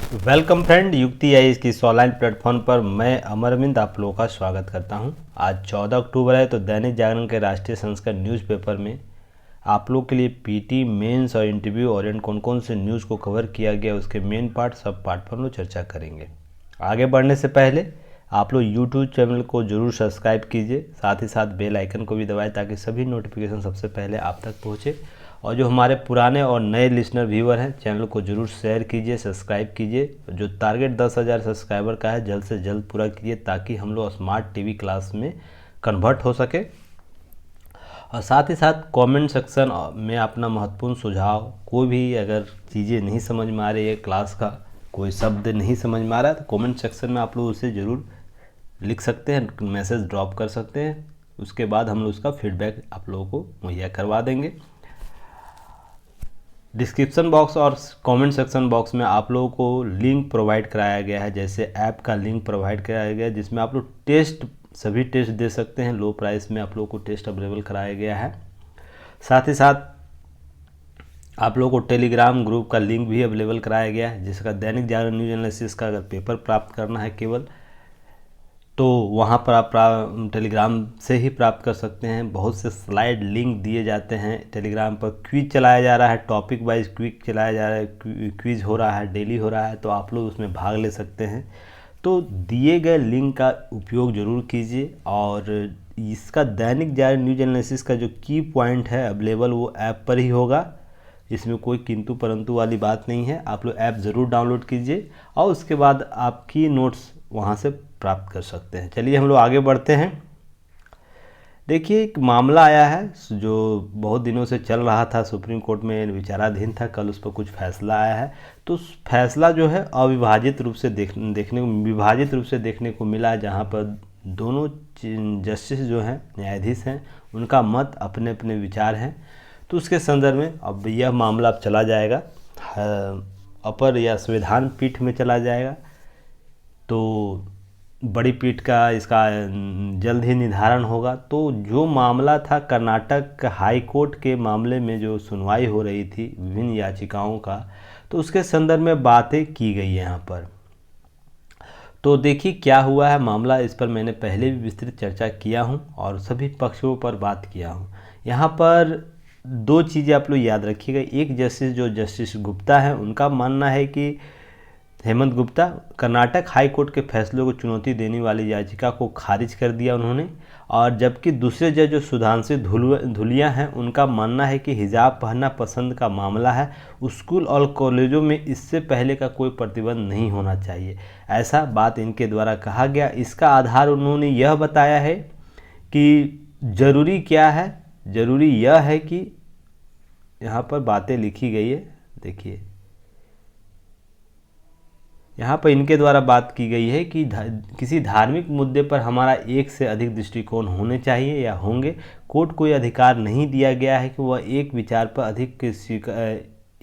Welcome friend, युक्ति आई की इस ऑनलाइन प्लेटफॉर्म पर मैं अमरविंद आप लोगों का स्वागत करता हूं। आज 14 अक्टूबर है, तो दैनिक जागरण के राष्ट्रीय संस्करण न्यूज़पेपर में आप लोग के लिए पीटी मेंस और इंटरव्यू ओरिएंट कौन कौन से न्यूज़ को कवर किया गया उसके मेन पार्ट सब पार्ट पर हम लोग चर्चा करेंगे। आगे बढ़ने से पहले आप लोग यूट्यूब चैनल को जरूर सब्सक्राइब कीजिए, साथ ही साथ बेल आइकन को भी दबाएं ताकि सभी नोटिफिकेशन सबसे पहले आप तक पहुँचे। और जो हमारे पुराने और नए लिसनर व्यूअर हैं, चैनल को जरूर शेयर कीजिए, सब्सक्राइब कीजिए। जो टारगेट 10,000 सब्सक्राइबर का है जल्द से जल्द पूरा कीजिए ताकि हम लोग स्मार्ट टीवी क्लास में कन्वर्ट हो सके। और साथ ही साथ कमेंट सेक्शन में अपना महत्वपूर्ण सुझाव, कोई भी अगर चीज़ें नहीं समझ में आ रही है, क्लास का कोई शब्द नहीं समझ में आ रहा है, तो कमेंट सेक्शन में आप लोग उसे ज़रूर लिख सकते हैं, मैसेज ड्रॉप कर सकते हैं। उसके बाद हम लोग उसका फीडबैक आप लोगों को मुहैया करवा देंगे। डिस्क्रिप्शन बॉक्स और कमेंट सेक्शन बॉक्स में आप लोगों को लिंक प्रोवाइड कराया गया है, जैसे ऐप का लिंक प्रोवाइड कराया गया है जिसमें आप लोग सभी टेस्ट दे सकते हैं। लो प्राइस में आप लोगों को टेस्ट अवेलेबल कराया गया है। साथ ही साथ आप लोगों को टेलीग्राम ग्रुप का लिंक भी अवेलेबल कराया गया है, जिसका दैनिक जागरण न्यूज एनालिसिस का अगर पेपर प्राप्त करना है केवल, तो वहाँ पर आप टेलीग्राम से ही प्राप्त कर सकते हैं। बहुत से स्लाइड लिंक दिए जाते हैं। टेलीग्राम पर क्विज चलाया जा रहा है, टॉपिक वाइज क्विज चलाया जा रहा है, क्विज हो रहा है, डेली हो रहा है, तो आप लोग उसमें भाग ले सकते हैं। तो दिए गए लिंक का उपयोग ज़रूर कीजिए। और इसका दैनिक जागरण न्यूज एनालिसिस का जो की पॉइंट है अवेलेबल वो ऐप पर ही होगा, इसमें कोई किंतु परंतु वाली बात नहीं है। आप लोग ऐप ज़रूर डाउनलोड कीजिए और उसके बाद आप की नोट्स वहाँ से प्राप्त कर सकते हैं। चलिए हम लोग आगे बढ़ते हैं। देखिए, एक मामला आया है जो बहुत दिनों से चल रहा था, सुप्रीम कोर्ट में विचाराधीन था। कल उस पर कुछ फैसला आया है। तो उस फैसला जो है अविभाजित रूप से विभाजित रूप से देखने को मिला, जहाँ पर दोनों जस्टिस जो हैं, न्यायाधीश हैं, उनका मत अपने अपने विचार हैं। तो उसके संदर्भ में अब यह मामला अब चला जाएगा अपर या संविधान पीठ में चला जाएगा। तो बड़ी पीठ का इसका जल्द ही निर्धारण होगा। तो जो मामला था कर्नाटक हाई कोर्ट के मामले में जो सुनवाई हो रही थी विभिन्न याचिकाओं का, तो उसके संदर्भ में बातें की गई है यहाँ पर। तो देखिए क्या हुआ है मामला, इस पर मैंने पहले भी विस्तृत चर्चा किया हूँ और सभी पक्षों पर बात किया हूँ। यहाँ पर दो चीज़ें आप लोग याद रखिएगा। एक जस्टिस जो जस्टिस गुप्ता है, उनका मानना है कि हेमंत गुप्ता कर्नाटक हाई कोर्ट के फैसलों को चुनौती देने वाली याचिका को खारिज कर दिया उन्होंने। और जबकि दूसरे जज जो सुधांशु धुलिया हैं, उनका मानना है कि हिजाब पहनना पसंद का मामला है, स्कूल और कॉलेजों में इससे पहले का कोई प्रतिबंध नहीं होना चाहिए, ऐसा बात इनके द्वारा कहा गया। इसका आधार उन्होंने यह बताया है कि ज़रूरी क्या है, ज़रूरी यह है कि यहाँ पर बातें लिखी गई है। देखिए यहाँ पर इनके द्वारा बात की गई है कि किसी धार्मिक मुद्दे पर हमारा एक से अधिक दृष्टिकोण होने चाहिए या होंगे। कोर्ट को यह अधिकार नहीं दिया गया है कि वह एक विचार पर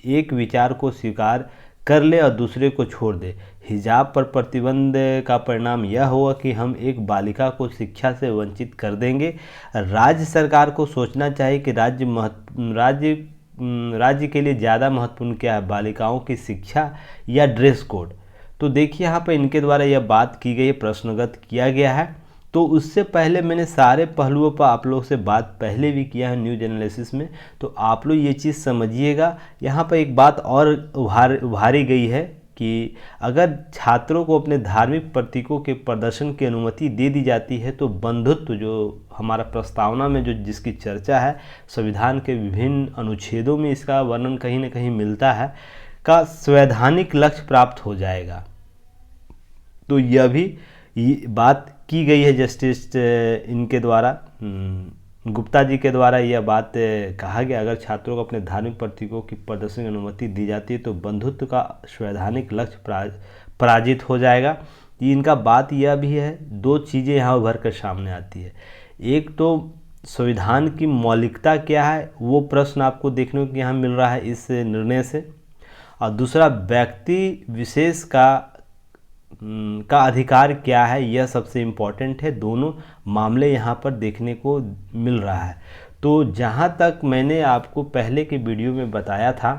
एक विचार को स्वीकार कर ले और दूसरे को छोड़ दे। हिजाब पर प्रतिबंध का परिणाम यह होगा कि हम एक बालिका को शिक्षा से वंचित कर देंगे। राज्य सरकार को सोचना चाहिए कि राज्य के लिए ज़्यादा महत्वपूर्ण क्या है, बालिकाओं की शिक्षा या ड्रेस कोड। तो देखिए यहाँ पर इनके द्वारा यह बात की गई है, प्रश्नगत किया गया है। तो उससे पहले मैंने सारे पहलुओं पर आप लोग से बात पहले भी किया है न्यूज एनालिसिस में, तो आप लोग ये चीज़ समझिएगा। यहाँ पर एक बात और उभारी गई है कि अगर छात्रों को अपने धार्मिक प्रतीकों के प्रदर्शन की अनुमति दे दी जाती है, तो बंधुत्व जो हमारा प्रस्तावना में जो जिसकी चर्चा है, संविधान के विभिन्न अनुच्छेदों में इसका वर्णन कहीं ना कहीं मिलता है, का संवैधानिक लक्ष्य प्राप्त हो जाएगा। तो यह भी बात की गई है जस्टिस इनके द्वारा, गुप्ता जी के द्वारा यह बात कहा गया। अगर छात्रों को अपने धार्मिक प्रतीकों की प्रदर्शन की अनुमति दी जाती है तो बंधुत्व का संवैधानिक लक्ष्य पराजित हो जाएगा। इनका बात यह भी है, दो चीज़ें यहाँ उभर कर सामने आती है। एक तो संविधान की मौलिकता क्या है, वो प्रश्न आपको देखने को यहाँ मिल रहा है इस निर्णय से। और दूसरा व्यक्ति विशेष का अधिकार क्या है, यह सबसे इम्पॉर्टेंट है। दोनों मामले यहाँ पर देखने को मिल रहा है। तो जहाँ तक मैंने आपको पहले के वीडियो में बताया था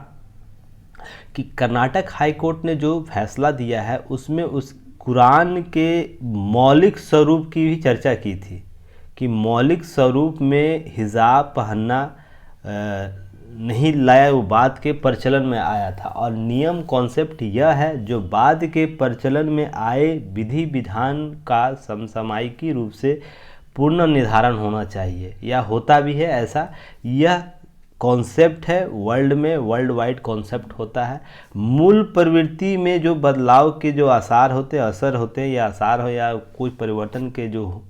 कि कर्नाटक हाई कोर्ट ने जो फैसला दिया है उसमें उस कुरान के मौलिक स्वरूप की भी चर्चा की थी कि मौलिक स्वरूप में हिजाब पहनना नहीं लाया, वो बाद के प्रचलन में आया था। और नियम कॉन्सेप्ट यह है जो बाद के प्रचलन में आए विधि विधान का समसामयिकी रूप से पूर्ण निर्धारण होना चाहिए, या होता भी है ऐसा। यह कॉन्सेप्ट है वर्ल्ड में, वर्ल्ड वाइड कॉन्सेप्ट होता है। मूल प्रवृत्ति में जो बदलाव के जो आसार होते हैं, असर होते हैं, या आसार हो या कोई परिवर्तन के जो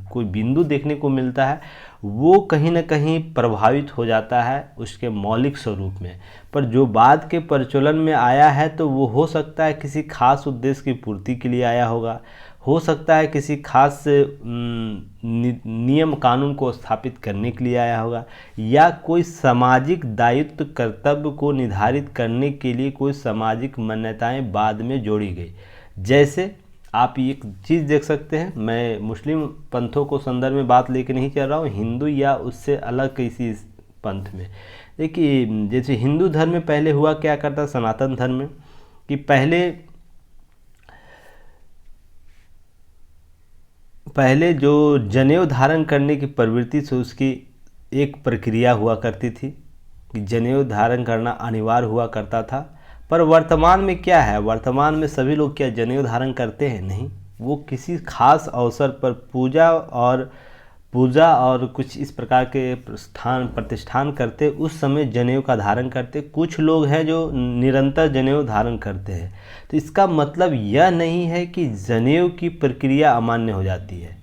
कोई बिंदु देखने को मिलता है, वो कहीं ना कहीं प्रभावित हो जाता है उसके मौलिक स्वरूप में। पर जो बाद के प्रचलन में आया है तो वो हो सकता है किसी खास उद्देश्य की पूर्ति के लिए आया होगा, हो सकता है किसी खास नियम कानून को स्थापित करने के लिए आया होगा, या कोई सामाजिक दायित्व कर्तव्य को निर्धारित करने के लिए कोई सामाजिक मान्यताएं बाद में जोड़ी गई। जैसे आप एक चीज़ देख सकते हैं, मैं मुस्लिम पंथों को संदर्भ में बात लेकर नहीं चल रहा हूँ, हिंदू या उससे अलग किसी पंथ में। देखिए जैसे हिंदू धर्म में पहले हुआ क्या करता, सनातन धर्म में, कि पहले जो जनेऊ धारण करने की प्रवृत्ति से उसकी एक प्रक्रिया हुआ करती थी कि जनेऊ धारण करना अनिवार्य हुआ करता था। पर वर्तमान में क्या है, वर्तमान में सभी लोग क्या जनेऊ धारण करते हैं? नहीं, वो किसी खास अवसर पर पूजा और कुछ इस प्रकार के प्रतिष्ठान करते, उस समय जनेऊ का धारण करते। कुछ लोग हैं जो निरंतर जनेऊ धारण करते हैं। तो इसका मतलब यह नहीं है कि जनेऊ की प्रक्रिया अमान्य हो जाती है,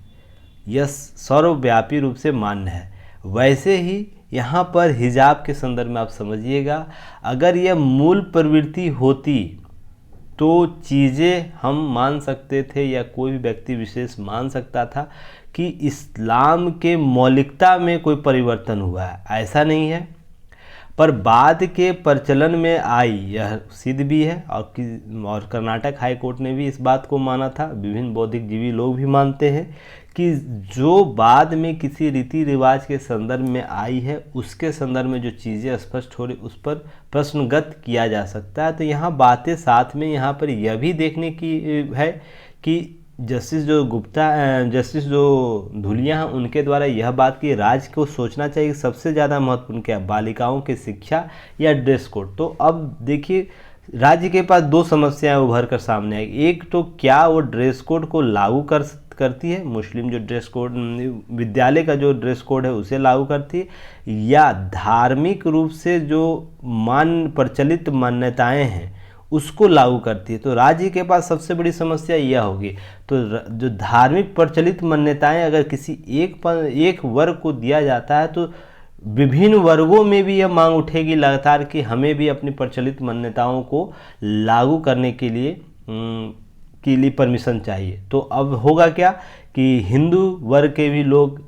यह सर्वव्यापी रूप से मान्य है। वैसे ही यहाँ पर हिजाब के संदर्भ में आप समझिएगा, अगर यह मूल प्रवृत्ति होती तो चीज़ें हम मान सकते थे, या कोई भी व्यक्ति विशेष मान सकता था कि इस्लाम के मौलिकता में कोई परिवर्तन हुआ है, ऐसा नहीं है। पर बाद के प्रचलन में आई, यह सिद्ध भी है, और कर्नाटक हाई कोर्ट ने भी इस बात को माना था, विभिन्न बौद्धिक जीवी लोग भी मानते हैं कि जो बाद में किसी रीति रिवाज के संदर्भ में आई है, उसके संदर्भ में जो चीज़ें स्पष्ट हो रही उस पर प्रश्नगत किया जा सकता है। तो यहाँ बातें साथ में यहाँ पर यह भी देखने की है कि जस्टिस जो धुलिया हैं उनके द्वारा यह बात की राज्य को सोचना चाहिए कि सबसे ज़्यादा महत्वपूर्ण क्या है, बालिकाओं की शिक्षा या ड्रेस कोड। तो अब देखिए राज्य के पास दो समस्याएं उभर कर सामने आई। एक तो क्या वो ड्रेस कोड को लागू करती है, मुस्लिम जो ड्रेस कोड, विद्यालय का जो ड्रेस कोड है उसे लागू करती है, या धार्मिक रूप से जो प्रचलित मान्यताएं हैं उसको लागू करती है। तो राज्य के पास सबसे बड़ी समस्या यह होगी। तो जो धार्मिक प्रचलित मान्यताएं अगर किसी एक वर्ग को दिया जाता है तो विभिन्न वर्गों में भी यह मांग उठेगी लगातार कि हमें भी अपनी प्रचलित मान्यताओं को लागू करने के लिए परमिशन चाहिए। तो अब होगा क्या कि हिंदू वर्ग के भी लोग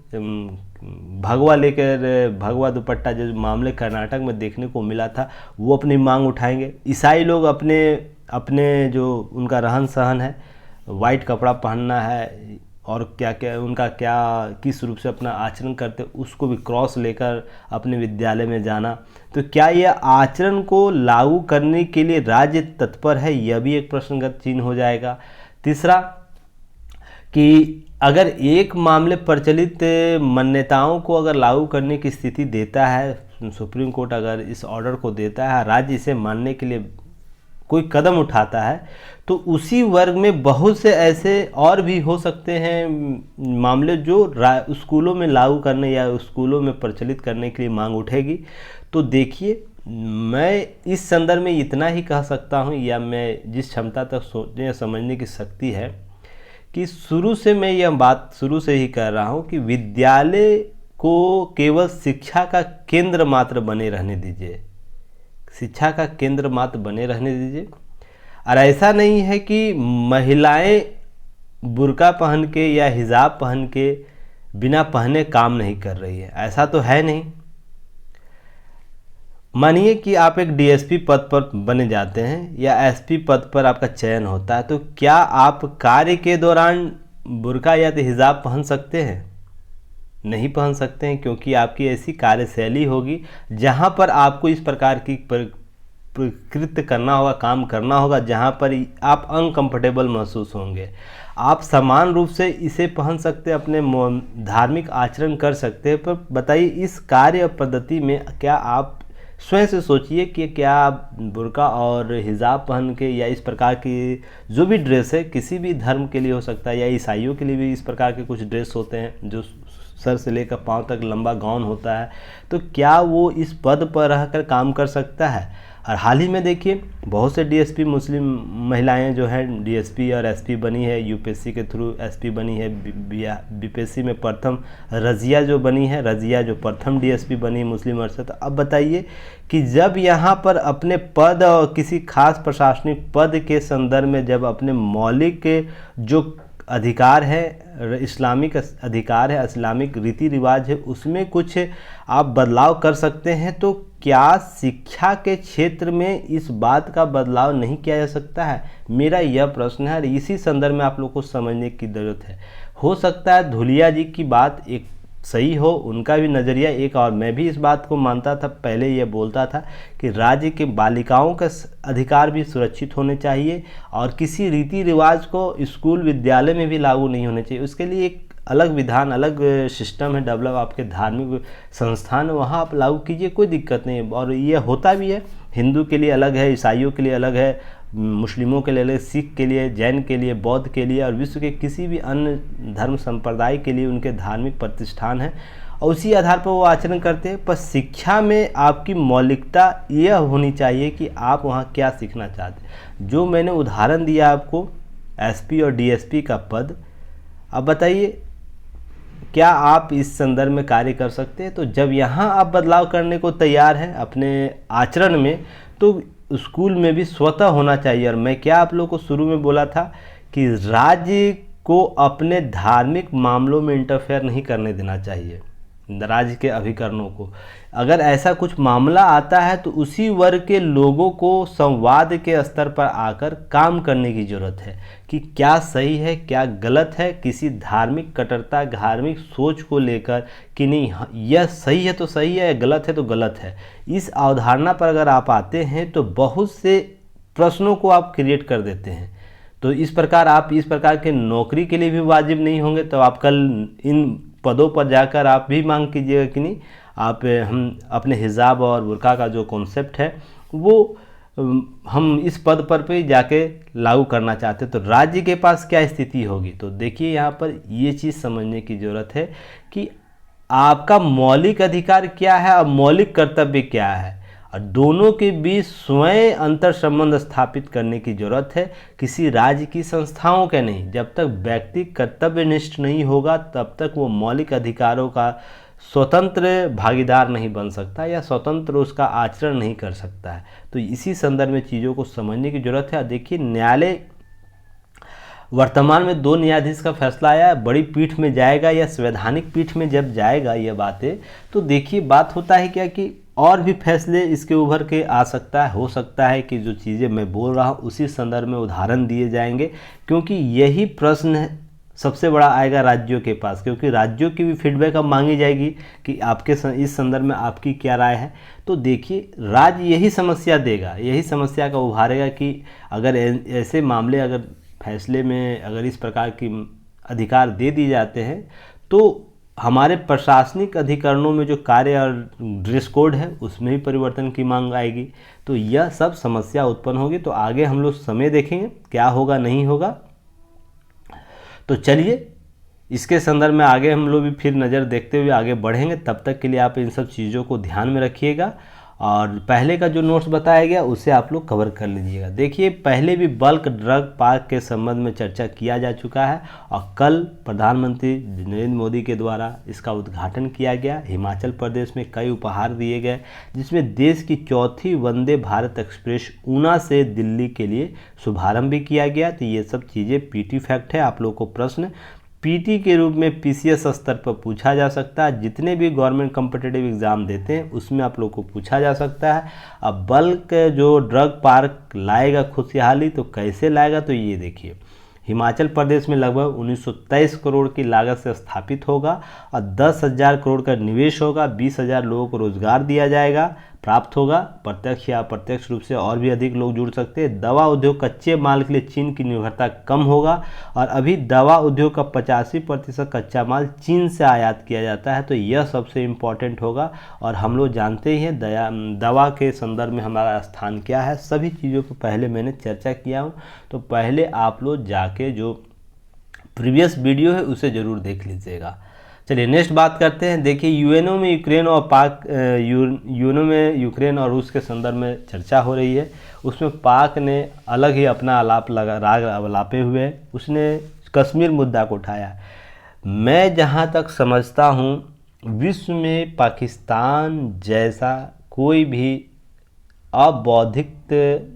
भगवा दुपट्टा जो मामले कर्नाटक में देखने को मिला था वो अपनी मांग उठाएंगे। ईसाई लोग अपने जो उनका रहन सहन है, वाइट कपड़ा पहनना है और किस रूप से अपना आचरण करते उसको भी क्रॉस लेकर अपने विद्यालय में जाना। तो क्या यह आचरण को लागू करने के लिए राज्य तत्पर है, यह भी एक प्रश्नगत चिन्ह हो जाएगा। तीसरा कि अगर एक मामले प्रचलित मान्यताओं को अगर लागू करने की स्थिति देता है, सुप्रीम कोर्ट अगर इस ऑर्डर को देता है, राज्य इसे मानने के लिए कोई कदम उठाता है, तो उसी वर्ग में बहुत से ऐसे और भी हो सकते हैं मामले जो स्कूलों में लागू करने या स्कूलों में प्रचलित करने के लिए मांग उठेगी। तो देखिए, मैं इस संदर्भ में इतना ही कह सकता हूँ, या मैं जिस क्षमता तक सोचने या समझने की शक्ति है कि शुरू से मैं यह बात शुरू से ही कह रहा हूँ कि विद्यालय को केवल शिक्षा का केंद्र मात्र बने रहने दीजिए, शिक्षा का केंद्र मात्र बने रहने दीजिए। और ऐसा नहीं है कि महिलाएं बुर्का पहन के या हिजाब पहन के बिना पहने काम नहीं कर रही है, ऐसा तो है नहीं। मानिए कि आप एक डीएसपी पद पर बने जाते हैं या एसपी पद पर आपका चयन होता है, तो क्या आप कार्य के दौरान बुर्का या तो हिजाब पहन सकते हैं? नहीं पहन सकते हैं, क्योंकि आपकी ऐसी कार्यशैली होगी जहां पर आपको इस प्रकार की कृत्य करना होगा, काम करना होगा जहाँ पर आप अनकंफर्टेबल महसूस होंगे। आप समान रूप से इसे पहन सकते हैं, अपने धार्मिक आचरण कर सकते हैं, पर बताइए इस कार्य पद्धति में क्या आप स्वयं से सोचिए कि क्या आप बुर्का और हिजाब पहन के या इस प्रकार की जो भी ड्रेस है, किसी भी धर्म के लिए हो सकता है या ईसाइयों के लिए भी इस प्रकार के कुछ ड्रेस होते हैं जो सर से लेकर पांव तक लंबा गाउन होता है, तो क्या वो इस पद पर रहकर काम कर सकता है? और हाल ही में देखिए बहुत से डीएसपी मुस्लिम महिलाएं जो हैं डीएसपी और एसपी बनी है, यूपीएससी के थ्रू एसपी बनी है, बीपीएससी में प्रथम रजिया जो बनी है, रजिया जो प्रथम डीएसपी बनी मुस्लिम वर्ग से। तो अब बताइए कि जब यहाँ पर अपने पद और किसी खास प्रशासनिक पद के संदर्भ में जब अपने मौलिक जो अधिकार है, इस्लामिक अधिकार है, इस्लामिक रीति रिवाज है, उसमें कुछ आप बदलाव कर सकते हैं, तो क्या शिक्षा के क्षेत्र में इस बात का बदलाव नहीं किया जा सकता है? मेरा यह प्रश्न है और इसी संदर्भ में आप लोग को समझने की ज़रूरत है। हो सकता है धुलिया जी की बात एक सही हो, उनका भी नज़रिया एक, और मैं भी इस बात को मानता था, पहले ये बोलता था कि राज्य के बालिकाओं का अधिकार भी सुरक्षित होने चाहिए और किसी रीति रिवाज को स्कूल विद्यालय में भी लागू नहीं होने चाहिए। उसके लिए एक अलग विधान, अलग सिस्टम है डेवलप, आपके धार्मिक संस्थान वहाँ आप लागू कीजिए, कोई दिक्कत नहीं है। और ये होता भी है, हिंदू के लिए अलग है, ईसाइयों के लिए अलग है, मुस्लिमों के लिए अलग, सिख के लिए, जैन के लिए, बौद्ध के लिए और विश्व के किसी भी अन्य धर्म संप्रदाय के लिए उनके धार्मिक प्रतिष्ठान हैं और उसी आधार पर वो आचरण करते हैं। पर शिक्षा में आपकी मौलिकता यह होनी चाहिए कि आप वहाँ क्या सीखना चाहते हैं। जो मैंने उदाहरण दिया आपको एसपी और डीएसपी का पद, अब बताइए क्या आप इस संदर्भ में कार्य कर सकते हैं? तो जब यहाँ आप बदलाव करने को तैयार हैं अपने आचरण में, तो स्कूल में भी स्वतः होना चाहिए। और मैं क्या आप लोगों को शुरू में बोला था कि राज्य को अपने धार्मिक मामलों में इंटरफेयर नहीं करने देना चाहिए, राज्य के अभिकरणों को। अगर ऐसा कुछ मामला आता है तो उसी वर्ग के लोगों को संवाद के स्तर पर आकर काम करने की ज़रूरत है कि क्या सही है क्या गलत है, किसी धार्मिक कट्टरता, धार्मिक सोच को लेकर कि नहीं यह सही है तो सही है, गलत है तो गलत है। इस अवधारणा पर अगर आप आते हैं तो बहुत से प्रश्नों को आप क्रिएट कर देते हैं। तो इस प्रकार आप इस प्रकार के नौकरी के लिए भी वाजिब नहीं होंगे, तो आप कल इन पदों पर जाकर आप भी मांग कीजिएगा कि नहीं आप हम अपने हिजाब और बुर्का का जो कॉन्सेप्ट है वो हम इस पद पर पे जाके लागू करना चाहते हैं, तो राज्य के पास क्या स्थिति होगी। तो देखिए यहाँ पर ये चीज़ समझने की ज़रूरत है कि आपका मौलिक अधिकार क्या है और मौलिक कर्तव्य क्या है, और दोनों के बीच स्वयं अंतर संबंध स्थापित करने की जरूरत है, किसी राज्य की संस्थाओं के नहीं। जब तक व्यक्ति कर्तव्यनिष्ठ नहीं होगा तब तक वो मौलिक अधिकारों का स्वतंत्र भागीदार नहीं बन सकता या स्वतंत्र उसका आचरण नहीं कर सकता है। तो इसी संदर्भ में चीज़ों को समझने की जरूरत है। देखिए न्यायालय वर्तमान में 2 न्यायाधीश का फैसला आया, बड़ी पीठ में जाएगा या संवैधानिक पीठ में जब जाएगा ये बातें, तो देखिए बात होता है क्या कि और भी फैसले इसके उभर के आ सकता है। हो सकता है कि जो चीज़ें मैं बोल रहा हूँ उसी संदर्भ में उदाहरण दिए जाएंगे, क्योंकि यही प्रश्न सबसे बड़ा आएगा राज्यों के पास, क्योंकि राज्यों की भी फीडबैक अब मांगी जाएगी कि आपके इस संदर्भ में आपकी क्या राय है। तो देखिए राज्य यही समस्या देगा, यही समस्या का उभारेगा कि अगर ऐसे मामले अगर फैसले में अगर इस प्रकार की अधिकार दे दिए जाते हैं तो हमारे प्रशासनिक अधिकरणों में जो कार्य और ड्रेस कोड है उसमें भी परिवर्तन की मांग आएगी। तो यह सब समस्या उत्पन्न होगी। तो आगे हम लोग समय देखेंगे क्या होगा नहीं होगा। तो चलिए इसके संदर्भ में आगे हम लोग भी फिर नज़र देखते हुए आगे बढ़ेंगे। तब तक के लिए आप इन सब चीज़ों को ध्यान में रखिएगा और पहले का जो नोट्स बताया गया उसे आप लोग कवर कर लीजिएगा। देखिए पहले भी बल्क ड्रग पार्क के संबंध में चर्चा किया जा चुका है और कल प्रधानमंत्री नरेंद्र मोदी के द्वारा इसका उद्घाटन किया गया। हिमाचल प्रदेश में कई उपहार दिए गए, जिसमें देश की 4थी वंदे भारत एक्सप्रेस ऊना से दिल्ली के लिए शुभारंभ भी किया गया। तो ये सब चीज़ें पीटी फैक्ट है। आप लोग को प्रश्न पीटी के रूप में पीसीएस स्तर पर पूछा जा सकता है। जितने भी गवर्नमेंट कॉम्पिटिटिव एग्ज़ाम देते हैं उसमें आप लोग को पूछा जा सकता है। अब बल्क जो ड्रग पार्क लाएगा खुशहाली तो कैसे लाएगा, तो ये देखिए हिमाचल प्रदेश में लगभग 1923 करोड़ की लागत से स्थापित होगा और 10,000 करोड़ का निवेश होगा, 20,000 लोगों को रोजगार दिया जाएगा, प्राप्त होगा। प्रत्यक्ष या अप्रत्यक्ष रूप से और भी अधिक लोग जुड़ सकते हैं। दवा उद्योग कच्चे माल के लिए चीन की निर्भरता कम होगा और अभी दवा उद्योग का 85% कच्चा माल चीन से आयात किया जाता है, तो यह सबसे इम्पॉर्टेंट होगा। और हम लोग जानते ही हैं दवा के संदर्भ में हमारा स्थान क्या है। सभी चीज़ों को पहले मैंने चर्चा किया हूँ, तो पहले आप लोग जाके जो प्रीवियस वीडियो है उसे ज़रूर देख लीजिएगा। चलिए नेक्स्ट बात करते हैं। देखिए यूएनओ में यूक्रेन और यूएनओ में यूक्रेन और रूस के संदर्भ में चर्चा हो रही है। उसमें पाक ने अलग ही अपना राग अलापे हुए है। उसने कश्मीर मुद्दा को उठाया। मैं जहाँ तक समझता हूँ विश्व में पाकिस्तान जैसा कोई भी अबौद्धिक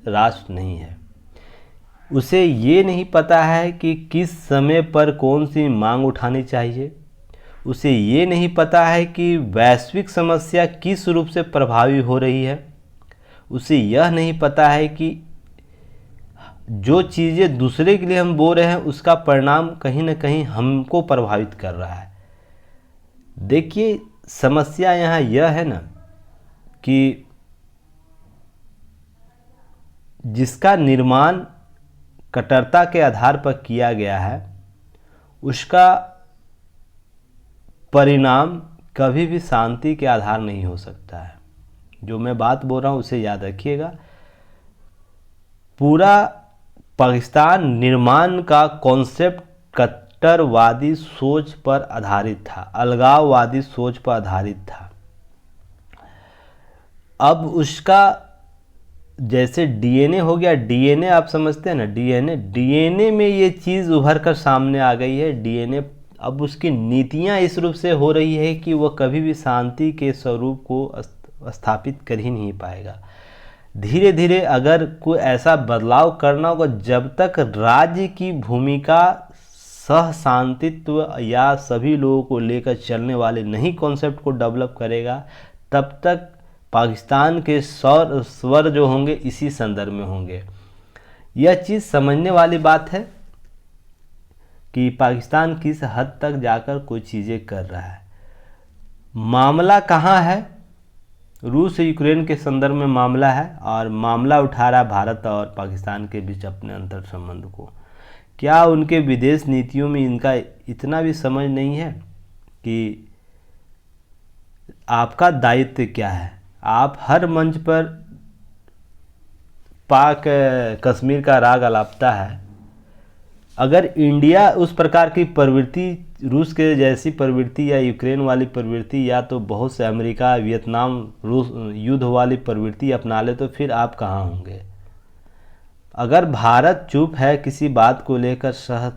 राष्ट्र नहीं है। उसे ये नहीं पता है कि किस समय पर कौन सी मांग उठानी चाहिए। उसे ये नहीं पता है कि वैश्विक समस्या किस रूप से प्रभावी हो रही है। उसे यह नहीं पता है कि जो चीज़ें दूसरे के लिए हम बोल रहे हैं उसका परिणाम कहीं ना कहीं हमको प्रभावित कर रहा है। देखिए समस्या यहाँ यह है ना कि जिसका निर्माण कट्टरता के आधार पर किया गया है उसका परिणाम कभी भी शांति के आधार नहीं हो सकता है। जो मैं बात बोल रहा हूँ उसे याद रखिएगा। पूरा पाकिस्तान निर्माण का कॉन्सेप्ट कट्टरवादी सोच पर आधारित था, अलगाववादी सोच पर आधारित था। अब उसका जैसे डीएनए हो गया, डीएनए आप समझते हैं ना, डीएनए में ये चीज़ उभर कर सामने आ गई है। डीएनए अब उसकी नीतियाँ इस रूप से हो रही है कि वह कभी भी शांति के स्वरूप को स्थापित कर ही नहीं पाएगा। धीरे धीरे अगर कोई ऐसा बदलाव करना होगा, जब तक राज्य की भूमिका सहशांतित्व या सभी लोगों को लेकर चलने वाले नहीं कॉन्सेप्ट को डेवलप करेगा, तब तक पाकिस्तान के स्वर जो होंगे इसी संदर्भ में होंगे। यह चीज़ समझने वाली बात है कि पाकिस्तान किस हद तक जाकर कोई चीज़ें कर रहा है। मामला कहाँ है? रूस यूक्रेन के संदर्भ में मामला है और मामला उठा रहा है भारत और पाकिस्तान के बीच अपने अंतर संबंध को। क्या उनके विदेश नीतियों में इनका इतना भी समझ नहीं है कि आपका दायित्व क्या है? आप हर मंच पर पाक कश्मीर का राग अलापता है। अगर इंडिया उस प्रकार की प्रवृत्ति, रूस के जैसी प्रवृत्ति या यूक्रेन वाली प्रवृत्ति या तो बहुत से अमेरिका, वियतनाम, रूस युद्ध वाली प्रवृत्ति अपना ले तो फिर आप कहाँ होंगे? अगर भारत चुप है किसी बात को लेकर, सहज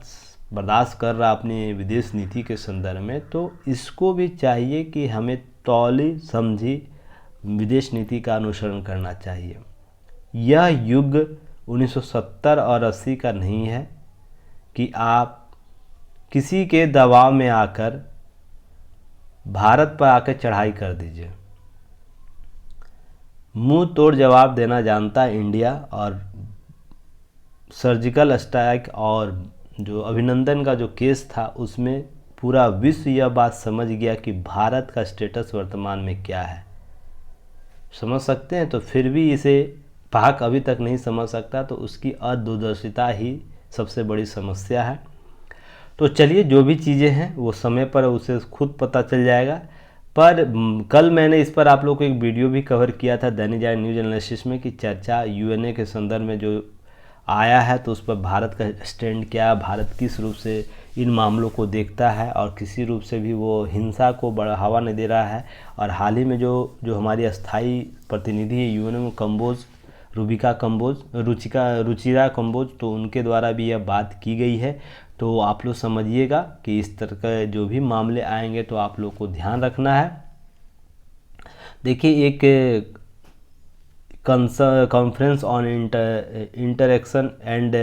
बर्दाश्त कर रहा अपनी विदेश नीति के संदर्भ में, तो इसको भी चाहिए कि हमें तौली समझी विदेश नीति का अनुसरण करना चाहिए। यह युग 1970 और 80 का नहीं है कि आप किसी के दबाव में आकर भारत पर आकर चढ़ाई कर दीजिए। मुंह तोड़ जवाब देना जानता है इंडिया। और सर्जिकल स्ट्राइक और जो अभिनंदन का जो केस था उसमें पूरा विश्व यह बात समझ गया कि भारत का स्टेटस वर्तमान में क्या है। समझ सकते हैं? तो फिर भी इसे पाक अभी तक नहीं समझ सकता, तो उसकी अदूरदर्शिता ही सबसे बड़ी समस्या है। तो चलिए जो भी चीज़ें हैं वो समय पर उसे खुद पता चल जाएगा। पर कल मैंने इस पर आप लोग को एक वीडियो भी कवर किया था दैनिक जागरण न्यूज एनालिसिस में कि चर्चा यूएनए के संदर्भ में जो आया है तो उस पर भारत का स्टैंड क्या है, भारत किस रूप से इन मामलों को देखता है और किसी रूप से भी वो हिंसा को बढ़ावा नहीं दे रहा है। और हाल ही में जो हमारी अस्थाई प्रतिनिधि है यूएनए में कंबोज, रुचिरा कंबोज, तो उनके द्वारा भी यह बात की गई है। तो आप लोग समझिएगा कि इस तरह के जो भी मामले आएंगे तो आप लोग को ध्यान रखना है। देखिए एक conference on interaction and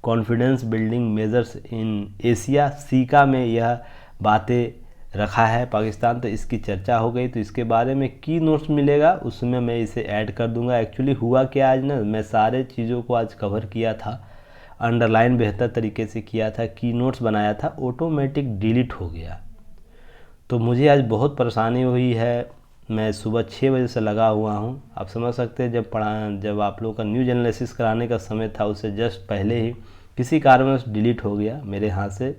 confidence building measures in Asia, caeca में यह बातें रखा है पाकिस्तान, तो इसकी चर्चा हो गई। तो इसके बारे में की नोट्स मिलेगा उसमें मैं इसे ऐड कर दूंगा। एक्चुअली हुआ क्या आज ना, मैं सारे चीज़ों को आज कवर किया था, अंडरलाइन बेहतर तरीके से किया था, की नोट्स बनाया था, ऑटोमेटिक डिलीट हो गया। तो मुझे आज बहुत परेशानी हुई है मैं सुबह 6 बजे से लगा हुआ हूँ। आप समझ सकते हैं जब आप लोगों का न्यूज एनालिसिस कराने का समय था उससे जस्ट पहले ही किसी कारणवश डिलीट हो गया मेरे हाथ से।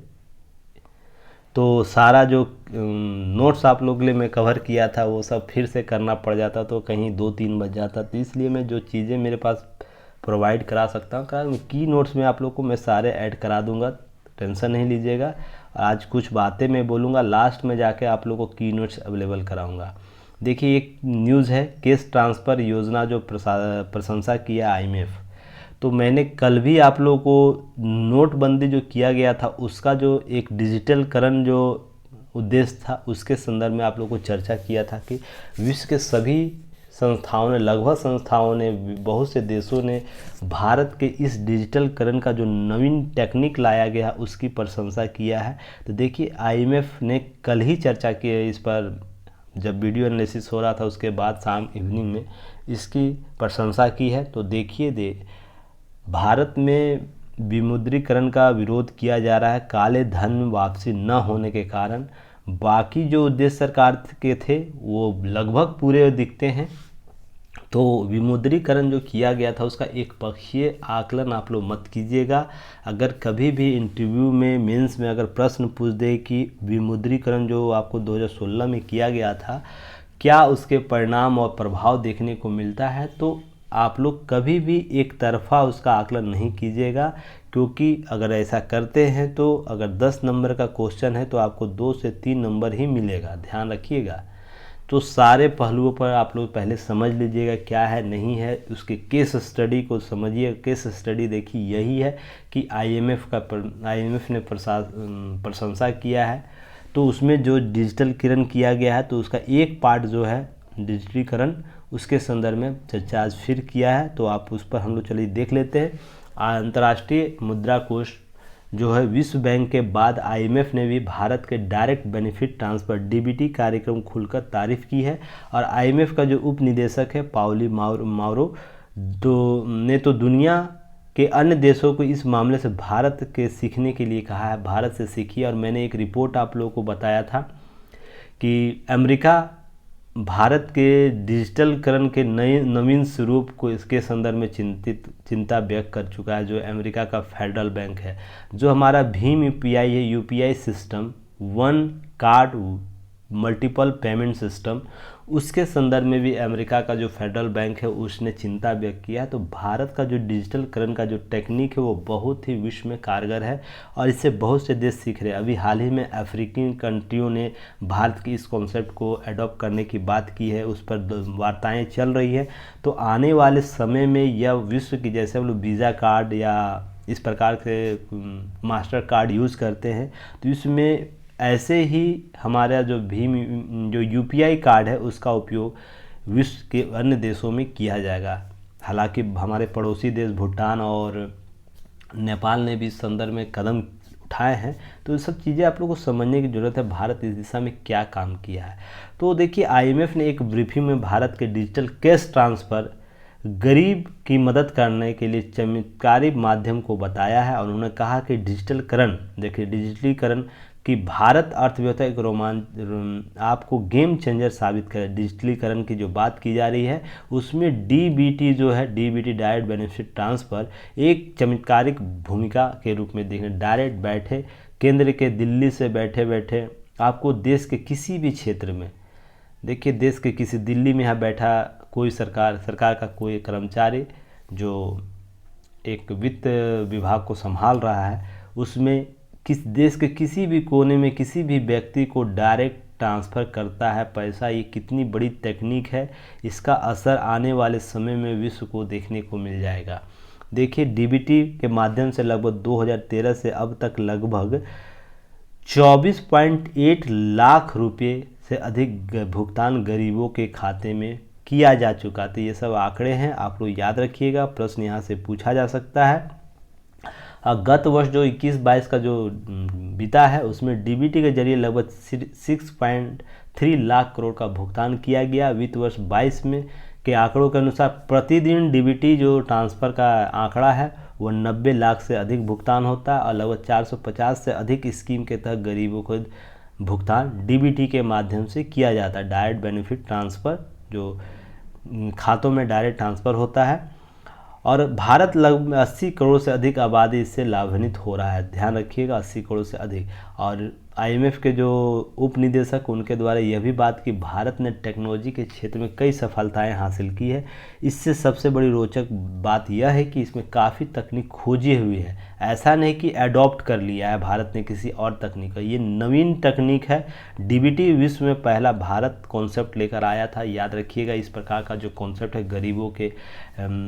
तो सारा जो नोट्स आप लोगों के लिए मैं कवर किया था वो सब फिर से करना पड़ जाता तो कहीं 2-3 बज जाता। तो इसलिए मैं जो चीज़ें मेरे पास प्रोवाइड करा सकता हूँ कारण की नोट्स में आप लोग को मैं सारे ऐड करा दूंगा, टेंशन नहीं लीजिएगा। आज कुछ बातें मैं बोलूँगा, लास्ट में जाके आप लोग को की नोट्स अवेलेबल कराऊँगा। देखिए एक न्यूज़ है, कैश ट्रांसफ़र योजना जो प्रशंसा किया IMF। तो मैंने कल भी आप लोगों को नोटबंदी जो किया गया था उसका जो एक डिजिटलकरण जो उद्देश्य था उसके संदर्भ में आप लोगों को चर्चा किया था कि विश्व के सभी संस्थाओं ने, लगभग संस्थाओं ने, बहुत से देशों ने भारत के इस डिजिटलकरण का जो नवीन टेक्निक लाया गया उसकी प्रशंसा किया है। तो देखिए IMF ने कल ही चर्चा की है इस पर, जब वीडियो एनालिसिस हो रहा था उसके बाद शाम इवनिंग में इसकी प्रशंसा की है। तो देखिए भारत में विमुद्रीकरण का विरोध किया जा रहा है काले धन वापसी न होने के कारण। बाकी जो उद्देश्य सरकार के थे वो लगभग पूरे दिखते हैं। तो विमुद्रीकरण जो किया गया था उसका एक पक्षीय आकलन आप लोग मत कीजिएगा। अगर कभी भी इंटरव्यू में, मेंस में अगर प्रश्न पूछ दे कि विमुद्रीकरण जो आपको 2016 में किया गया था क्या उसके परिणाम और प्रभाव देखने को मिलता है, तो आप लोग कभी भी एक तरफा उसका आकलन नहीं कीजिएगा। क्योंकि अगर ऐसा करते हैं तो अगर 10 नंबर का क्वेश्चन है तो आपको 2 से 3 नंबर ही मिलेगा, ध्यान रखिएगा। तो सारे पहलुओं पर आप लोग पहले समझ लीजिएगा क्या है नहीं है, उसके केस स्टडी को समझिए। केस स्टडी देखिए यही है कि IMF ने प्रशंसा किया है। तो उसमें जो डिजिटलकरण किया गया है तो उसका एक पार्ट जो है डिजिटलीकरण, उसके संदर्भ में चर्चा आज फिर किया है। तो आप उस पर हम लोग चलिए देख लेते हैं। अंतर्राष्ट्रीय मुद्रा कोष जो है विश्व बैंक के बाद IMF ने भी भारत के डायरेक्ट बेनिफिट ट्रांसफ़र DBT कार्यक्रम खुलकर तारीफ की है। और IMF का जो उप निदेशक है पाउली माउरो ने तो दुनिया के अन्य देशों को इस मामले से भारत के सीखने के लिए कहा है, भारत से सीखिए। और मैंने एक रिपोर्ट आप लोगों को बताया था कि अमेरिका भारत के डिजिटलकरण के नए नवीन स्वरूप को इसके संदर्भ में चिंता व्यक्त कर चुका है। जो अमेरिका का फेडरल बैंक है, जो हमारा भीम UPI है, UPI system, one card multiple payment system, उसके संदर्भ में भी अमेरिका का जो फेडरल बैंक है उसने चिंता व्यक्त किया है। तो भारत का जो डिजिटलकरण का जो टेक्निक है वो बहुत ही विश्व में कारगर है और इससे बहुत से देश सीख रहे हैं। अभी हाल ही में अफ्रीकन कंट्रियों ने भारत की इस कॉन्सेप्ट को अडॉप्ट करने की बात की है, उस पर वार्ताएं चल रही है। तो आने वाले समय में यह विश्व की, जैसे हम लोग वीज़ा कार्ड या इस प्रकार के मास्टर कार्ड यूज़ करते हैं, तो इसमें ऐसे ही हमारा जो भीम जो UPI कार्ड है उसका उपयोग विश्व के अन्य देशों में किया जाएगा। हालांकि हमारे पड़ोसी देश भूटान और नेपाल ने भी इस संदर्भ में कदम उठाए हैं। तो ये सब चीज़ें आप लोगों को समझने की ज़रूरत है, भारत इस दिशा में क्या काम किया है। तो देखिए IMF ने एक ब्रीफिंग में भारत के डिजिटल कैश ट्रांसफ़र गरीब की मदद करने के लिए चमत्कारी माध्यम को बताया है। और उन्होंने कहा कि डिजिटलकरण, देखिए डिजिटलीकरण कि भारत अर्थव्यवस्था एक आपको गेम चेंजर साबित करे। डिजिटलीकरण की जो बात की जा रही है उसमें DBT जो है, DBT डायरेक्ट बेनिफिट ट्रांसफ़र, एक चमत्कारिक भूमिका के रूप में देखें। डायरेक्ट बैठे केंद्र के दिल्ली से बैठे बैठे आपको देश के किसी भी क्षेत्र में, देखिए देश के किसी, दिल्ली में यहाँ बैठा कोई सरकार का कोई कर्मचारी जो एक वित्त विभाग को संभाल रहा है, उसमें किस देश के किसी भी कोने में किसी भी व्यक्ति को डायरेक्ट ट्रांसफ़र करता है पैसा। ये कितनी बड़ी तकनीक है, इसका असर आने वाले समय में विश्व को देखने को मिल जाएगा। देखिए DBT के माध्यम से लगभग 2013 से अब तक लगभग 24.8 लाख रुपये से अधिक भुगतान गरीबों के खाते में किया जा चुका। तो ये सब आंकड़े हैं, आप लोग याद रखिएगा, प्रश्न यहाँ से पूछा जा सकता है। गत वर्ष जो 21-22 का जो बीता है उसमें DBT के जरिए लगभग 6.3 लाख करोड़ का भुगतान किया गया। वित्त वर्ष 22 में के आंकड़ों के अनुसार प्रतिदिन DBT जो ट्रांसफ़र का आंकड़ा है वो 90 लाख से अधिक भुगतान होता है और लगभग 450 से अधिक स्कीम के तहत गरीबों को भुगतान डीबीटी के माध्यम से किया जाता है। डायरेक्ट बेनिफिट ट्रांसफ़र जो खातों में डायरेक्ट ट्रांसफ़र होता है, और भारत लगभग 80 करोड़ से अधिक आबादी इससे लाभान्वित हो रहा है। ध्यान रखिएगा, 80 करोड़ से अधिक। और आईएमएफ के जो उप निदेशक उनके द्वारा यह भी बात कि भारत ने टेक्नोलॉजी के क्षेत्र में कई सफलताएं हासिल की है। इससे सबसे बड़ी रोचक बात यह है कि इसमें काफ़ी तकनीक खोजी हुई है। ऐसा नहीं कि अडॉप्ट कर लिया है भारत ने किसी और तकनीक का, ये नवीन तकनीक है। डीबीटी विश्व में पहला भारत कॉन्सेप्ट लेकर आया था। याद रखिएगा, इस प्रकार का जो कॉन्सेप्ट है गरीबों के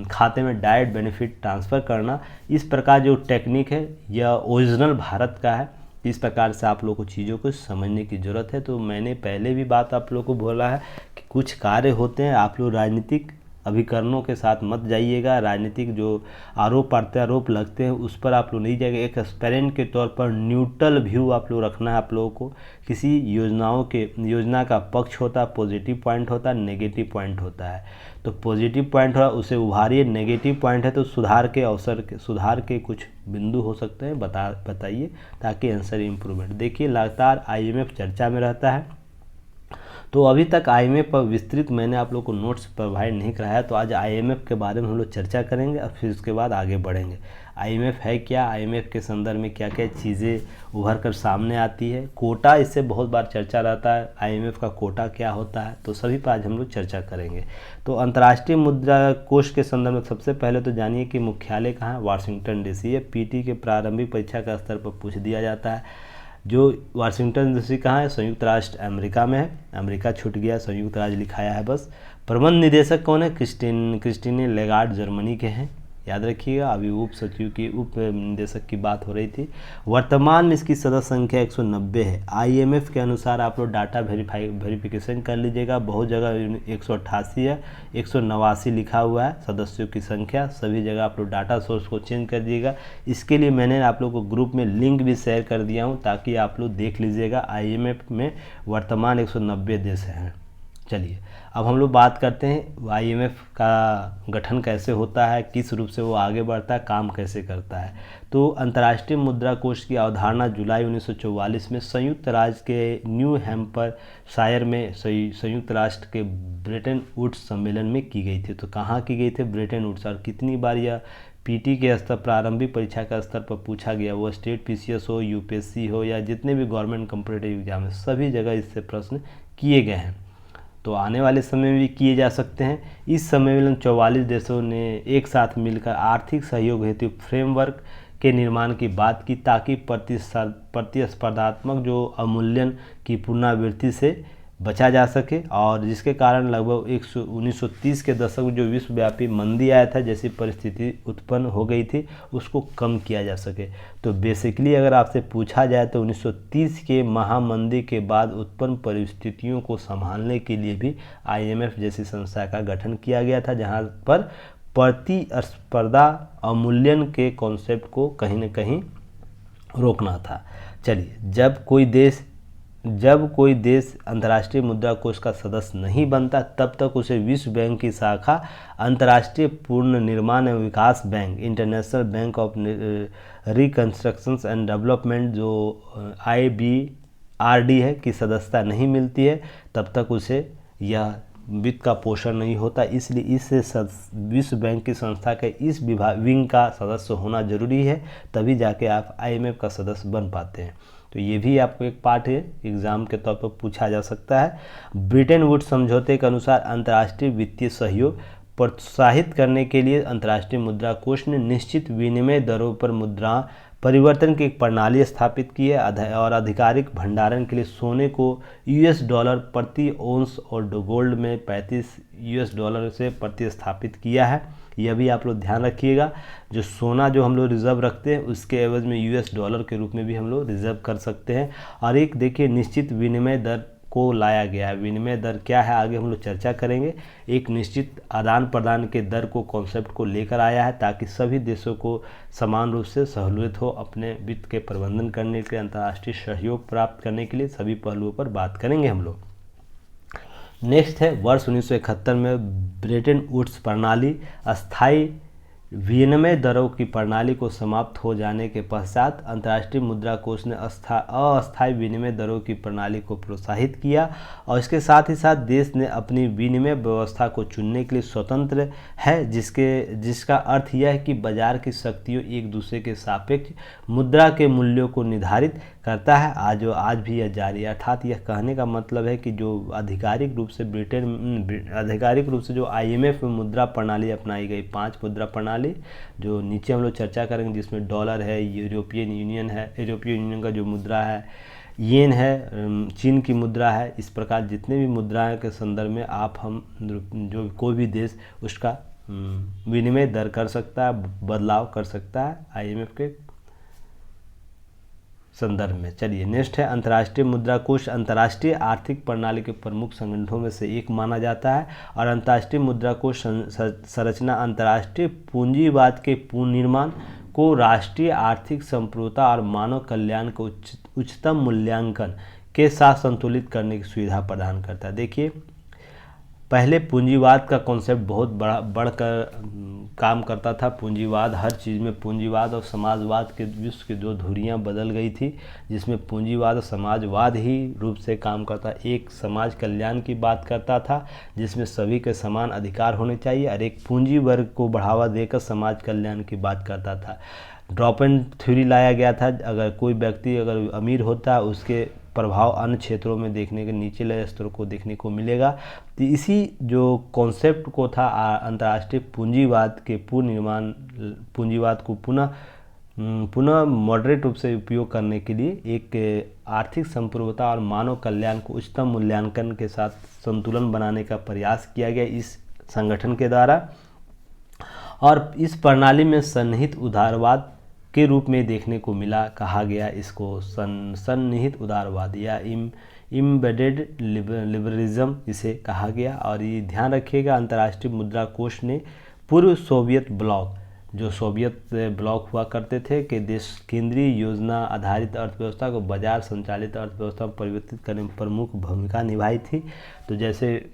खाते में डायरेक्ट बेनिफिट ट्रांसफ़र करना, इस प्रकार जो टेक्निक है यह ओरिजिनल भारत का है। इस प्रकार से आप लोगों को चीज़ों को समझने की ज़रूरत है। तो मैंने पहले भी बात आप लोगों को बोला है कि कुछ कार्य होते हैं, आप लोग राजनीतिक अभिकरणों के साथ मत जाइएगा। राजनीतिक जो आरोप प्रत्यारोप लगते हैं उस पर आप लोग नहीं जाइएगा। एक एस्पेरेंट के तौर पर न्यूट्रल व्यू आप लोग रखना है आप लोगों को। किसी योजना का पक्ष होता है, पॉजिटिव पॉइंट होता है, नेगेटिव पॉइंट होता है। तो पॉजिटिव पॉइंट है उसे उभारिए, नेगेटिव पॉइंट है तो सुधार के कुछ बिंदु हो सकते हैं, बताइए, ताकि आंसर इम्प्रूवमेंट। देखिए लगातार आईएमएफ चर्चा में रहता है। तो अभी तक आईएमएफ पर विस्तृत मैंने आप लोग को नोट्स प्रोवाइड नहीं कराया, तो आज आईएमएफ के बारे में हम लोग चर्चा करेंगे और फिर उसके बाद आगे बढ़ेंगे। आईएमएफ है क्या, आईएमएफ के संदर्भ में क्या क्या चीज़ें उभर कर सामने आती है। कोटा, इससे बहुत बार चर्चा रहता है, आईएमएफ का कोटा क्या होता है, तो सभी पर आज हम लोग चर्चा करेंगे। तो अंतर्राष्ट्रीय मुद्रा कोष के संदर्भ में सबसे पहले तो जानिए कि मुख्यालय कहाँ है, वाशिंगटन डीसी। ये पीटी के प्रारंभिक परीक्षा का स्तर पर पूछ दिया जाता है। जो वाशिंगटन डीसी कहाँ है, संयुक्त राष्ट्र अमेरिका में है। अमेरिका छूट गया, संयुक्त राज्य लिखाया है बस। प्रबंध निदेशक कौन है, क्रिस्टीने लेगार्ड जर्मनी के हैं, याद रखिएगा। अभी उप निदेशक की बात हो रही थी। वर्तमान में इसकी सदस्य संख्या 190 है। आईएमएफ के अनुसार आप लोग डाटा वेरिफिकेशन कर लीजिएगा, बहुत जगह 188 है, 189 लिखा हुआ है सदस्यों की संख्या। सभी जगह आप लोग डाटा सोर्स को चेंज कर दिएगा। इसके लिए मैंने आप लोग को ग्रुप में लिंक भी शेयर कर दिया हूँ, ताकि आप लोग देख लीजिएगा। आईएमएफ में वर्तमान 190 देश हैं। चलिए अब हम लोग बात करते हैं आईएमएफ का गठन कैसे होता है, किस रूप से वो आगे बढ़ता है, काम कैसे करता है। तो अंतर्राष्ट्रीय मुद्रा कोष की अवधारणा जुलाई 1944 में संयुक्त राज्य के न्यू हैम्पर शायर में संयुक्त राष्ट्र के ब्रेटन वुड्स सम्मेलन में की गई थी। तो कहाँ की गई थी, ब्रेटन वुड्स। और कितनी बार यह पीटी के स्तर, प्रारंभिक परीक्षा का स्तर पर पूछा गया, वो स्टेट पीसीएस हो, यूपीएससी हो, या जितने भी गवर्नमेंट कॉम्पिटिटिव एग्जाम है, सभी जगह इससे प्रश्न किए गए हैं। तो आने वाले समय में भी किए जा सकते हैं। इस सम्मेलन 44 देशों ने एक साथ मिलकर आर्थिक सहयोग हेतु फ्रेमवर्क के निर्माण की बात की, ताकि प्रतिस्पर्धात्मक जो अवमूल्यन की पुनरावृत्ति से बचा जा सके, और जिसके कारण लगभग 1930 के दशक में जो विश्वव्यापी मंदी आया था, जैसी परिस्थिति उत्पन्न हो गई थी, उसको कम किया जा सके। तो बेसिकली अगर आपसे पूछा जाए तो 1930 के महामंदी के बाद उत्पन्न परिस्थितियों को संभालने के लिए भी आईएमएफ जैसी संस्था का गठन किया गया था, जहां पर प्रतिस्पर्धा अवमूल्यन के कॉन्सेप्ट को कहीं न कहीं रोकना था। चलिए, जब कोई देश अंतर्राष्ट्रीय मुद्रा कोष का सदस्य नहीं बनता, तब तक उसे विश्व बैंक की शाखा अंतर्राष्ट्रीय पुनर्निर्माण एवं विकास bank, International Bank of Reconstruction and Development, जो IBRD है, की सदस्यता नहीं मिलती है, तब तक उसे यह वित्त का पोषण नहीं होता। इसलिए इससे विश्व बैंक की संस्था के इस विंग का सदस्य होना जरूरी है, तभी जाके आप आईएमएफ का सदस्य बन पाते हैं। तो ये भी आपको एक पार्ट है, एग्जाम के तौर पर पूछा जा सकता है। ब्रेटन वुड्स समझौते के अनुसार अंतर्राष्ट्रीय वित्तीय सहयोग प्रोत्साहित करने के लिए अंतर्राष्ट्रीय मुद्रा कोष ने निश्चित विनिमय दरों पर मुद्रा परिवर्तन की एक प्रणाली स्थापित की है, और आधिकारिक भंडारण के लिए सोने को $US प्रति औंस और गोल्ड में $35 से प्रतिस्थापित किया है। यह भी आप लोग ध्यान रखिएगा। जो सोना जो हम लोग रिजर्व रखते हैं, उसके एवज में $US के रूप में भी हम लोग रिजर्व कर सकते हैं। और एक देखिए निश्चित विनिमय दर को लाया गया है। विनिमय दर क्या है, आगे हम लोग चर्चा करेंगे। एक निश्चित आदान प्रदान के दर को, कॉन्सेप्ट को लेकर आया है, ताकि सभी देशों को समान रूप से सहूलियत हो अपने वित्त के प्रबंधन करने के लिए, अंतर्राष्ट्रीय सहयोग प्राप्त करने के लिए। सभी पहलुओं पर बात करेंगे हम लोग। नेक्स्ट है वर्ष 1971 में ब्रेटन वुड्स प्रणाली स्थायी विनिमय दरों की प्रणाली को समाप्त हो जाने के पश्चात अंतर्राष्ट्रीय मुद्रा कोष ने अस्थायी विनिमय दरों की प्रणाली को प्रोत्साहित किया और इसके साथ ही साथ देश ने अपनी विनिमय व्यवस्था को चुनने के लिए स्वतंत्र है, जिसका अर्थ यह है कि बाजार की शक्तियों एक दूसरे के सापेक्ष मुद्रा के मूल्यों को निर्धारित करता है। आज भी यह जारी है। अर्थात यह कहने का मतलब है कि जो आधिकारिक रूप से जो IMF में मुद्रा प्रणाली अपनाई गई, 5 मुद्रा प्रणाली जो नीचे हम लोग चर्चा करेंगे, जिसमें डॉलर है, यूरोपियन यूनियन का जो मुद्रा है, येन है, चीन की मुद्रा है, इस प्रकार जितने भी मुद्राएं के संदर्भ में जो कोई भी देश उसका विनिमय दर कर सकता है, बदलाव कर सकता है IMF के संदर्भ में। चलिए नेक्स्ट है अंतर्राष्ट्रीय मुद्रा कोष। अंतर्राष्ट्रीय आर्थिक प्रणाली के प्रमुख संगठनों में से एक माना जाता है और अंतर्राष्ट्रीय मुद्रा कोष संरचना अंतर्राष्ट्रीय पूंजीवाद के पुनर्निर्माण को, राष्ट्रीय आर्थिक संप्रभुता और मानव कल्याण को उच्चतम मूल्यांकन के साथ संतुलित करने की सुविधा प्रदान करता है। देखिए, पहले पूंजीवाद का कॉन्सेप्ट बहुत बढ़कर काम करता था। पूंजीवाद, हर चीज़ में पूंजीवाद और समाजवाद के विश्व की दो धुरियाँ बदल गई थी, जिसमें पूंजीवाद और समाजवाद ही रूप से काम करता। एक समाज कल्याण की बात करता था जिसमें सभी के समान अधिकार होने चाहिए, और एक पूंजी वर्ग को बढ़ावा देकर समाज कल्याण की बात करता था। ड्रॉप इन थ्योरी लाया गया था। अगर कोई व्यक्ति अगर अमीर होता है, उसके प्रभाव अन्य क्षेत्रों में देखने के, निचले स्तरों को देखने को मिलेगा। तो इसी जो कॉन्सेप्ट को था अंतर्राष्ट्रीय पूंजीवाद के पुनर्निर्माण, पूंजीवाद को पुनः मॉडरेट रूप से उपयोग करने के लिए एक आर्थिक संप्रभुता और मानव कल्याण को उच्चतम मूल्यांकन के साथ संतुलन बनाने का प्रयास किया गया इस संगठन के द्वारा। और इस प्रणाली में सन्निहित उदारवाद के रूप में देखने को मिला, कहा गया इसको सन्निहित उदारवाद या इम्बेडेड लिबरलिज्म इसे कहा गया। और ये ध्यान रखिएगा, अंतर्राष्ट्रीय मुद्रा कोष ने पूर्व सोवियत ब्लॉक, जो सोवियत ब्लॉक हुआ करते थे, कि देश केंद्रीय योजना आधारित अर्थव्यवस्था को बाजार संचालित अर्थव्यवस्था में परिवर्तित करने में प्रमुख भूमिका निभाई थी। तो जैसे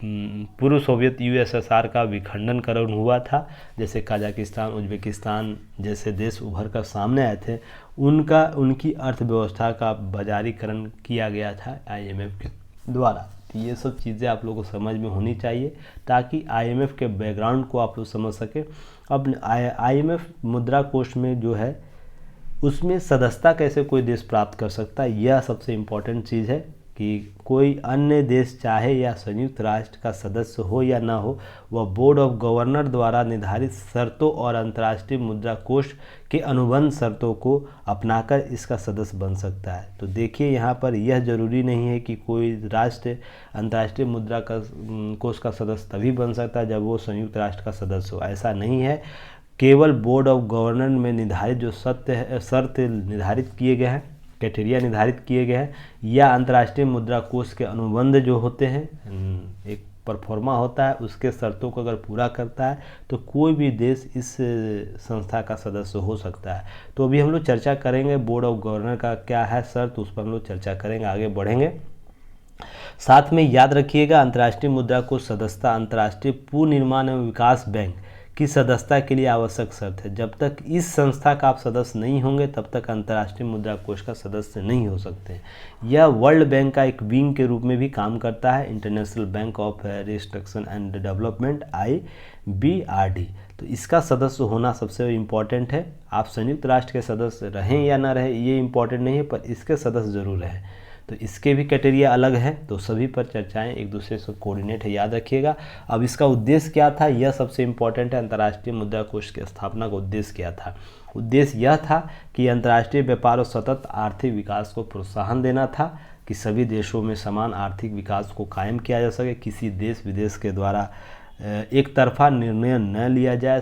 पूर्व सोवियत USSR का विखंडनकरण हुआ था, जैसे कजाकिस्तान, उज्बेकिस्तान जैसे देश उभर कर सामने आए थे, उनकी अर्थव्यवस्था का बाजारीकरण किया गया था IMF के द्वारा। तो ये सब चीज़ें आप लोगों को समझ में होनी चाहिए ताकि IMF के बैकग्राउंड को आप लोग समझ सकें। अब IMF मुद्रा कोष में जो है उसमें सदस्यता कैसे कोई देश प्राप्त कर सकता है, यह सबसे इम्पोर्टेंट चीज़ है कि कोई अन्य देश चाहे या संयुक्त राष्ट्र का सदस्य हो या ना हो, वह बोर्ड ऑफ गवर्नर द्वारा निर्धारित शर्तों और अंतर्राष्ट्रीय मुद्रा कोष के अनुबंध शर्तों को अपनाकर इसका सदस्य बन सकता है। तो देखिए, यहाँ पर यह जरूरी नहीं है कि कोई राष्ट्र अंतर्राष्ट्रीय मुद्रा कोष का सदस्य तभी बन सकता है जब वो संयुक्त राष्ट्र का सदस्य हो, ऐसा नहीं है। केवल बोर्ड ऑफ गवर्नर में निर्धारित जो शर्त निर्धारित किए गए हैं, क्राइटेरिया निर्धारित किए गए हैं, या अंतर्राष्ट्रीय मुद्रा कोष के अनुबंध जो होते हैं, एक परफॉर्मा होता है, उसके शर्तों को अगर पूरा करता है तो कोई भी देश इस संस्था का सदस्य हो सकता है। तो अभी हम लोग चर्चा करेंगे बोर्ड ऑफ गवर्नर का क्या है शर्त, उस पर हम लोग चर्चा करेंगे, आगे बढ़ेंगे। साथ में याद रखिएगा, अंतर्राष्ट्रीय मुद्रा कोष सदस्यता अंतर्राष्ट्रीय पुनर्निर्माण एवं विकास बैंक की सदस्यता के लिए आवश्यक शर्त है। जब तक इस संस्था का आप सदस्य नहीं होंगे तब तक अंतर्राष्ट्रीय मुद्रा कोष का सदस्य नहीं हो सकते। यह वर्ल्ड बैंक का एक विंग के रूप में भी काम करता है, international Bank of Reconstruction and development IBRD। तो इसका सदस्य होना सबसे इम्पॉर्टेंट है। आप संयुक्त राष्ट्र के सदस्य रहें या ना रहें ये इम्पॉर्टेंट नहीं है, पर इसके सदस्य जरूर रहें। तो इसके भी क्राइटेरिया अलग है, तो सभी पर चर्चाएं एक दूसरे से कोऑर्डिनेट है, याद रखिएगा। अब इसका उद्देश्य क्या था, यह सबसे इम्पॉर्टेंट है। अंतर्राष्ट्रीय मुद्रा कोष की स्थापना का उद्देश्य क्या था? उद्देश्य यह था कि अंतर्राष्ट्रीय व्यापार और सतत आर्थिक विकास को प्रोत्साहन देना था, कि सभी देशों में समान आर्थिक विकास को कायम किया जा सके, किसी देश विदेश के द्वारा एक तरफा निर्णय न लिया जाए,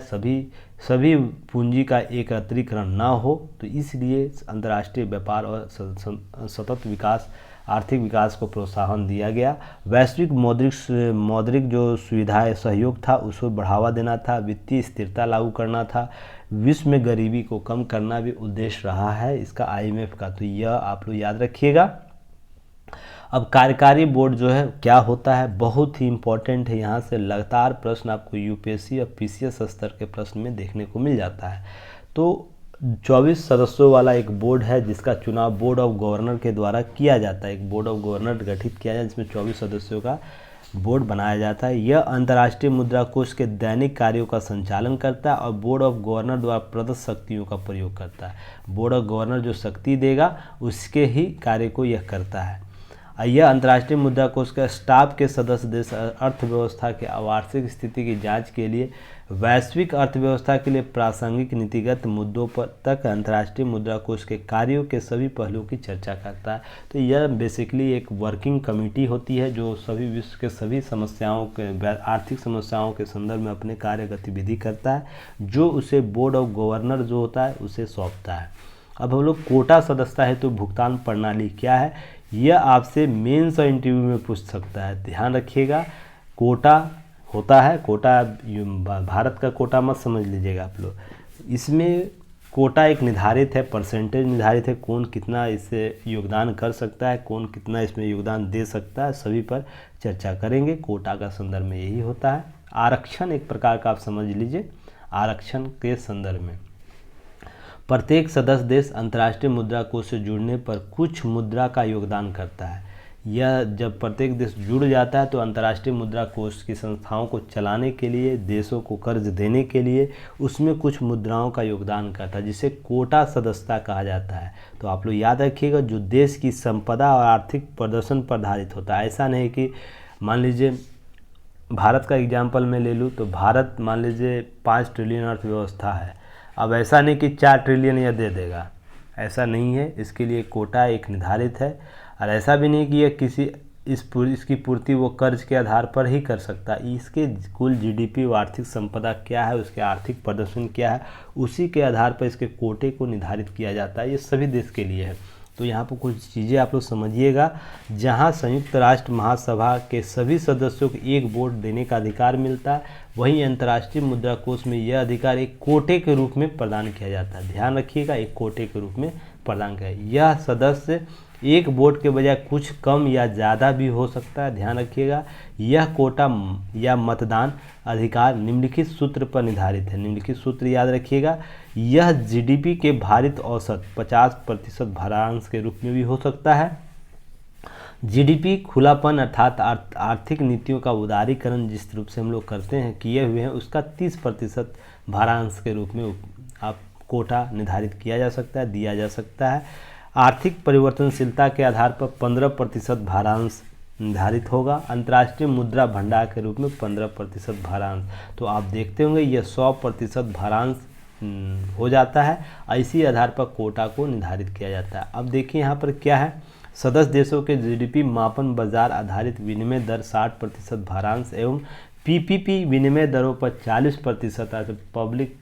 सभी पूंजी का एकत्रीकरण ना हो। तो इसलिए अंतर्राष्ट्रीय व्यापार और सतत विकास, आर्थिक विकास को प्रोत्साहन दिया गया। वैश्विक मौद्रिक जो सुविधाएं सहयोग था उसको बढ़ावा देना था, वित्तीय स्थिरता लागू करना था, विश्व में गरीबी को कम करना भी उद्देश्य रहा है इसका IMF का। तो यह आप लोग याद रखिएगा। अब कार्यकारी बोर्ड जो है क्या होता है, बहुत ही इम्पोर्टेंट है। यहाँ से लगातार प्रश्न आपको यूपीएससी और पीसीएस स्तर के प्रश्न में देखने को मिल जाता है। तो 24 सदस्यों वाला एक बोर्ड है जिसका चुनाव बोर्ड ऑफ गवर्नर के द्वारा किया जाता है। एक बोर्ड ऑफ गवर्नर गठित किया जाता है जिसमें 24 सदस्यों का बोर्ड बनाया जाता है। यह अंतर्राष्ट्रीय मुद्रा कोष के दैनिक कार्यों का संचालन करता है और बोर्ड ऑफ गवर्नर द्वारा प्रदत्त शक्तियों का प्रयोग करता है। बोर्ड ऑफ गवर्नर जो शक्ति देगा उसके ही कार्य को यह करता है। यह अंतर्राष्ट्रीय मुद्रा कोष के स्टाफ के सदस्य देश अर्थव्यवस्था के आवार्षिक स्थिति की जांच के लिए वैश्विक अर्थव्यवस्था के लिए प्रासंगिक नीतिगत मुद्दों पर तक अंतर्राष्ट्रीय मुद्रा कोष के कार्यों के सभी पहलुओं की चर्चा करता है। तो यह बेसिकली एक वर्किंग कमेटी होती है जो सभी विश्व के सभी समस्याओं के आर्थिक समस्याओं के संदर्भ में अपने कार्य गतिविधि करता है, जो उसे बोर्ड ऑफ गवर्नर जो होता है उसे सौंपता है। अब हम लोग कोटा सदस्यता हेतु भुगतान प्रणाली क्या है, यह आपसे मेंस और इंटरव्यू में पूछ सकता है। ध्यान रखिएगा, कोटा होता है, कोटा भारत का कोटा मत समझ लीजिएगा आप लोग। इसमें कोटा एक निर्धारित है, परसेंटेज निर्धारित है, कौन कितना इससे योगदान कर सकता है, कौन कितना इसमें योगदान दे सकता है, सभी पर चर्चा करेंगे। कोटा का संदर्भ में यही होता है। आरक्षण एक प्रकार का आप समझ लीजिए, आरक्षण के संदर्भ में प्रत्येक सदस्य देश अंतर्राष्ट्रीय मुद्रा कोष से जुड़ने पर कुछ मुद्रा का योगदान करता है। यह जब प्रत्येक देश जुड़ जाता है तो अंतर्राष्ट्रीय मुद्रा कोष की संस्थाओं को चलाने के लिए, देशों को कर्ज देने के लिए उसमें कुछ मुद्राओं का योगदान करता है, जिसे कोटा सदस्यता कहा जाता है। तो आप लोग याद रखिएगा, जो देश की संपदा और आर्थिक प्रदर्शन पर आधारित होता है। ऐसा नहीं कि मान लीजिए भारत का एग्जाम्पल मैं ले लूँ तो भारत मान लीजिए 5 ट्रिलियन अर्थव्यवस्था है। अब ऐसा नहीं कि 4 ट्रिलियन यह दे देगा, ऐसा नहीं है। इसके लिए कोटा एक निर्धारित है और ऐसा भी नहीं कि यह किसी इसकी पूर्ति वो कर्ज के आधार पर ही कर सकता है। इसके कुल जीडीपी व आर्थिक संपदा क्या है, उसके आर्थिक प्रदर्शन क्या है, उसी के आधार पर इसके कोटे को निर्धारित किया जाता है। ये सभी देश के लिए है। तो यहाँ पर कुछ चीज़ें आप लोग समझिएगा। जहाँ संयुक्त राष्ट्र महासभा के सभी सदस्यों को एक वोट देने का अधिकार मिलता है, वहीं अंतर्राष्ट्रीय मुद्रा कोष में यह अधिकार एक कोटे के रूप में प्रदान किया जाता है। ध्यान रखिएगा, एक कोटे के रूप में प्रदान किया। यह सदस्य एक वोट के बजाय कुछ कम या ज़्यादा भी हो सकता है। ध्यान रखिएगा, यह कोटा या मतदान अधिकार निम्नलिखित सूत्र पर निर्धारित है। निम्नलिखित सूत्र याद रखिएगा। यह जीडीपी के भारित औसत 50% भारांश के रूप में भी हो सकता है। जीडीपी खुलापन अर्थात आर्थिक नीतियों का उदारीकरण जिस रूप से हम लोग करते हैं, किए हुए हैं, उसका 30% भारांश के रूप में आप कोटा निर्धारित किया जा सकता है, दिया जा सकता है। आर्थिक परिवर्तनशीलता के आधार पर 15% भारांश निर्धारित होगा। अंतर्राष्ट्रीय मुद्रा भंडार के रूप में 15% भारांश। तो आप देखते होंगे यह 100% भारांश हो जाता है। इसी आधार पर कोटा को निर्धारित किया जाता है। अब देखिए यहाँ पर क्या है, सदस्य देशों के जीडीपी मापन बाजार आधारित विनिमय दर 60% भारांश एवं पीपीपी विनिमय दरों पर 40% पब्लिक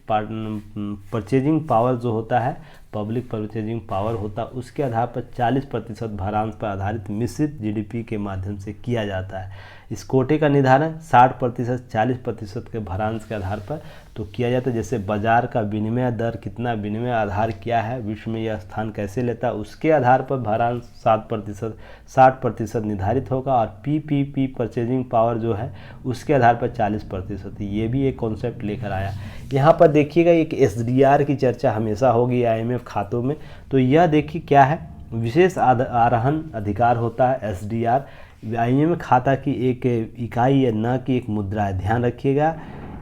परचेजिंग पावर जो होता है, पब्लिक परचेजिंग पावर होता है, उसके आधार पर 40% भारांश पर आधारित मिश्रित जीडीपी के माध्यम से किया जाता है। इस कोटे का निर्धारण 60% 40% के भारांश के आधार पर तो किया जाता है। जैसे बाजार का विनिमय दर कितना, विनिमय आधार क्या है, विश्व में यह स्थान कैसे लेता है, उसके आधार पर भारांश 60% निर्धारित होगा। और पीपीपी परचेजिंग पावर जो है उसके आधार पर 40%। ये भी एक कॉन्सेप्ट लेकर आया। यहाँ पर देखिएगा एक एसडीआर की चर्चा हमेशा होगी आईएमएफ खातों में। तो यह देखिए क्या है, विशेष आरोहण अधिकार होता है एसडीआर। आईएमएफ खाता की एक इकाई है, न कि एक मुद्रा है। ध्यान रखिएगा,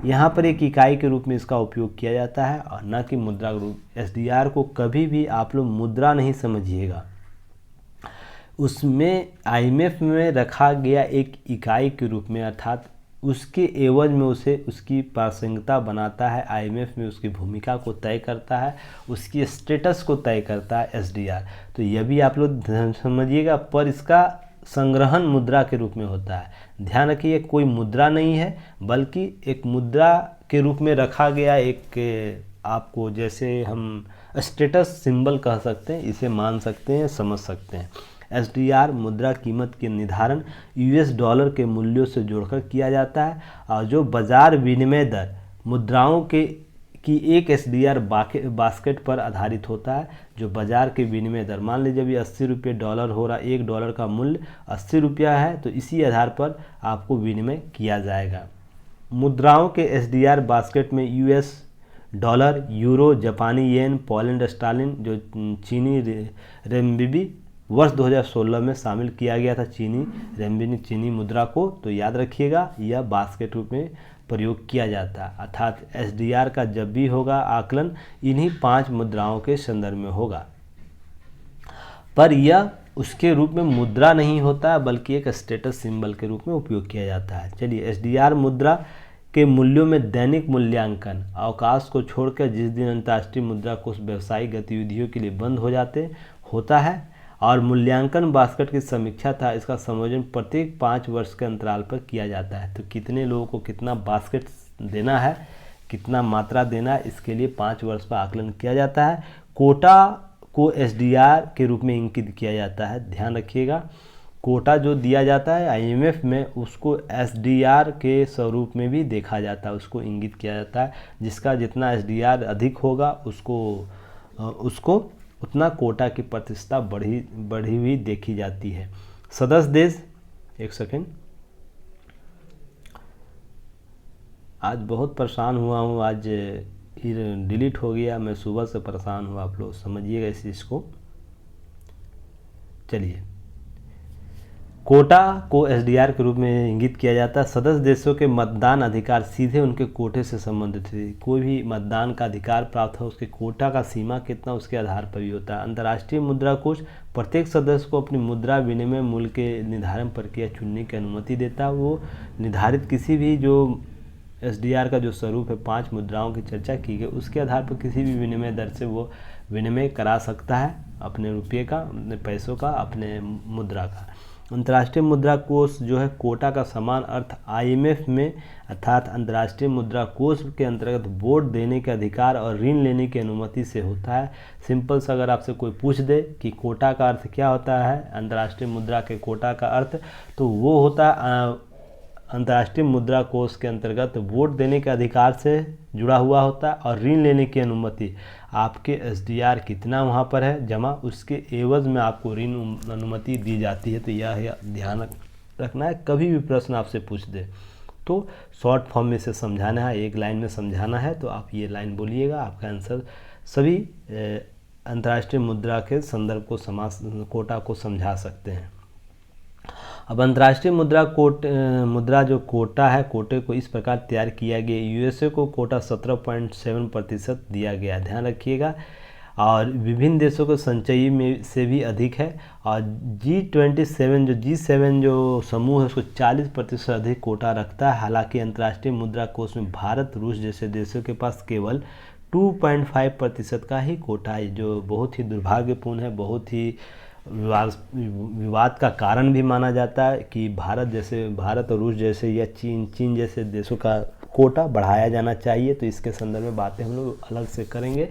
यहाँ पर एक इकाई के रूप में इसका उपयोग किया जाता है और न कि मुद्रा के रूप। एसडीआर को कभी भी आप लोग मुद्रा नहीं समझिएगा, उसमें आईएमएफ में रखा गया एक इकाई के रूप में, अर्थात उसके एवज में उसे उसकी प्रासंगिकता बनाता है। आईएमएफ में उसकी भूमिका को तय करता है, उसकी स्टेटस को तय करता है एसडीआर। तो यह भी आप लोग समझिएगा, पर इसका संग्रहण मुद्रा के रूप में होता है। ध्यान रखिए, कोई मुद्रा नहीं है बल्कि एक मुद्रा के रूप में रखा गया एक, आपको जैसे हम स्टेटस सिंबल कह सकते हैं, इसे मान सकते हैं, समझ सकते हैं। एसडीआर मुद्रा कीमत के निर्धारण यूएस डॉलर के मूल्यों से जोड़कर किया जाता है और जो बाजार विनिमय दर मुद्राओं के कि एक एसडीआर बास्केट पर आधारित होता है, जो बाजार के विनिमय दर, मान लीजिए अभी 80 रुपये डॉलर हो रहा, एक डॉलर का मूल्य 80 रुपया है, तो इसी आधार पर आपको विनिमय किया जाएगा। मुद्राओं के एसडीआर बास्केट में यूएस डॉलर, यूरो, जापानी येन, पोलैंड स्टार्लिन, जो चीनी रेमबिबी वर्ष 2016 में शामिल किया गया था, चीनी रेमबिबी चीनी मुद्रा को, तो याद रखिएगा यह बास्केट रूप में प्रयोग किया जाता है। अर्थात एसडीआर का जब भी होगा आकलन इन्हीं 5 मुद्राओं के संदर्भ में होगा, पर यह उसके रूप में मुद्रा नहीं होता बल्कि एक स्टेटस सिंबल के रूप में उपयोग किया जाता है। चलिए, एसडीआर मुद्रा के मूल्यों में दैनिक मूल्यांकन अवकाश को छोड़कर जिस दिन अंतर्राष्ट्रीय मुद्रा कोष व्यावसायिक गतिविधियों के लिए बंद होता है, और मूल्यांकन बास्केट की समीक्षा था, इसका संयोजन प्रत्येक 5 वर्ष के अंतराल पर किया जाता है। तो कितने लोगों को कितना बास्केट देना है, कितना मात्रा देना है, इसके लिए 5 वर्ष का आकलन किया जाता है। कोटा को एसडीआर के रूप में इंगित किया जाता है, ध्यान रखिएगा। कोटा जो दिया जाता है आईएमएफ में, उसको एसडीआर के स्वरूप में भी देखा जाता है, उसको इंगित किया जाता है। जिसका जितना एसडीआर अधिक होगा उसको उतना कोटा की प्रतिष्ठा बढ़ी हुई देखी जाती है। सदस्य देश, एक सेकेंड, आज बहुत परेशान हुआ हूँ, आज डिलीट हो गया, मैं सुबह से परेशान हूँ, आप लोग समझिएगा इस चीज़ को। चलिए, कोटा को एसडीआर के रूप में इंगित किया जाता है। सदस्य देशों के मतदान अधिकार सीधे उनके कोटे से संबंधित है। कोई भी मतदान का अधिकार प्राप्त हो, उसके कोटा का सीमा कितना, उसके आधार पर भी होता है। अंतर्राष्ट्रीय मुद्रा कोष प्रत्येक सदस्य को अपनी मुद्रा विनिमय मूल्य के निर्धारण प्रक्रिया चुनने की अनुमति देता है। वो निर्धारित किसी भी जो एसडीआर का जो स्वरूप है, 5 मुद्राओं की चर्चा की गई, उसके आधार पर किसी भी विनिमय दर से वो विनिमय करा सकता है, अपने रुपये का, अपने पैसों का, अपने मुद्रा का। अंतर्राष्ट्रीय मुद्रा कोष जो है, कोटा का समान अर्थ आईएमएफ में अर्थात अंतर्राष्ट्रीय मुद्रा कोष के अंतर्गत वोट देने के अधिकार और ऋण लेने की अनुमति से होता है। सिंपल सा अगर आपसे कोई पूछ दे कि कोटा का अर्थ क्या होता है, अंतर्राष्ट्रीय मुद्रा के कोटा का अर्थ, तो वो होता है अंतर्राष्ट्रीय मुद्रा कोष के अंतर्गत वोट देने के अधिकार से जुड़ा हुआ होता है, और ऋण लेने की अनुमति, आपके एसडीआर कितना वहाँ पर है जमा, उसके एवज में आपको ऋण अनुमति दी जाती है। तो यह ध्यान रखना है, कभी भी प्रश्न आपसे पूछ दे तो शॉर्ट फॉर्म में से समझाना है, एक लाइन में समझाना है, तो आप ये लाइन बोलिएगा, आपका आंसर सभी अंतर्राष्ट्रीय मुद्रा के संदर्भ को कोटा को समझा सकते हैं। अब अंतर्राष्ट्रीय मुद्रा जो कोटा है, कोटे को इस प्रकार तैयार किया गया। यूएसए को कोटा 17.7% दिया गया, ध्यान रखिएगा, और विभिन्न देशों को संचयी में से भी अधिक है। और G7 जो समूह है, उसको 40% अधिक कोटा रखता है। हालांकि अंतर्राष्ट्रीय मुद्रा कोष में भारत, रूस जैसे देशों के पास केवल 2.5% का ही कोटा है, जो बहुत ही दुर्भाग्यपूर्ण है, बहुत ही विवाद का कारण भी माना जाता है कि भारत और रूस जैसे या चीन जैसे देशों का कोटा बढ़ाया जाना चाहिए। तो इसके संदर्भ में बातें हम लोग अलग से करेंगे,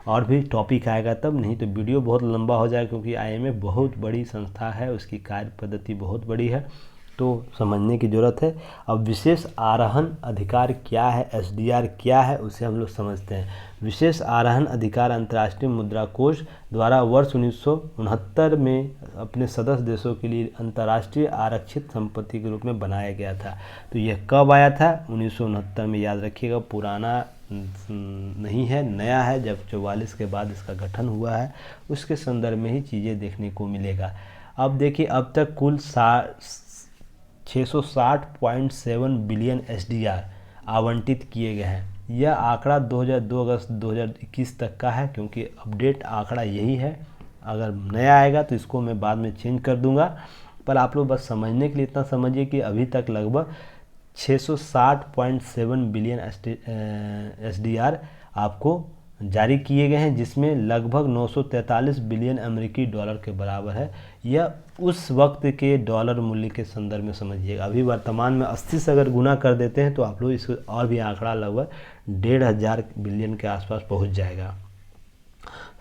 और भी टॉपिक आएगा तब, नहीं तो वीडियो बहुत लंबा हो जाएगा, क्योंकि आईएमएफ बहुत बड़ी संस्था है, उसकी कार्य पद्धति बहुत बड़ी है, तो समझने की ज़रूरत है। अब विशेष आहरण अधिकार क्या है, एसडीआर क्या है, उसे हम लोग समझते हैं। विशेष आहरण अधिकार अंतर्राष्ट्रीय मुद्रा कोष द्वारा वर्ष 1969 में अपने सदस्य देशों के लिए अंतर्राष्ट्रीय आरक्षित संपत्ति के रूप में बनाया गया था। तो यह कब आया था? 1969 में, याद रखिएगा, पुराना नहीं है, नया है। जब 44 के बाद इसका गठन हुआ है, उसके संदर्भ में ही चीज़ें देखने को मिलेगा। अब देखिए, अब तक कुल 660.7 बिलियन एसडीआर आवंटित किए गए हैं। यह आंकड़ा 2 अगस्त 2021 तक का है, क्योंकि अपडेट आंकड़ा यही है। अगर नया आएगा तो इसको मैं बाद में चेंज कर दूंगा, पर आप लोग बस समझने के लिए इतना समझिए कि अभी तक लगभग 660.7 बिलियन एसडीआर आपको जारी किए गए हैं, जिसमें लगभग 943 बिलियन अमेरिकी डॉलर के बराबर है। यह उस वक्त के डॉलर मूल्य के संदर्भ में समझिएगा। अभी वर्तमान में 80 से अगर गुना कर देते हैं तो आप लोग इसको और भी आंकड़ा लगभग 1500 बिलियन के आसपास पहुंच जाएगा।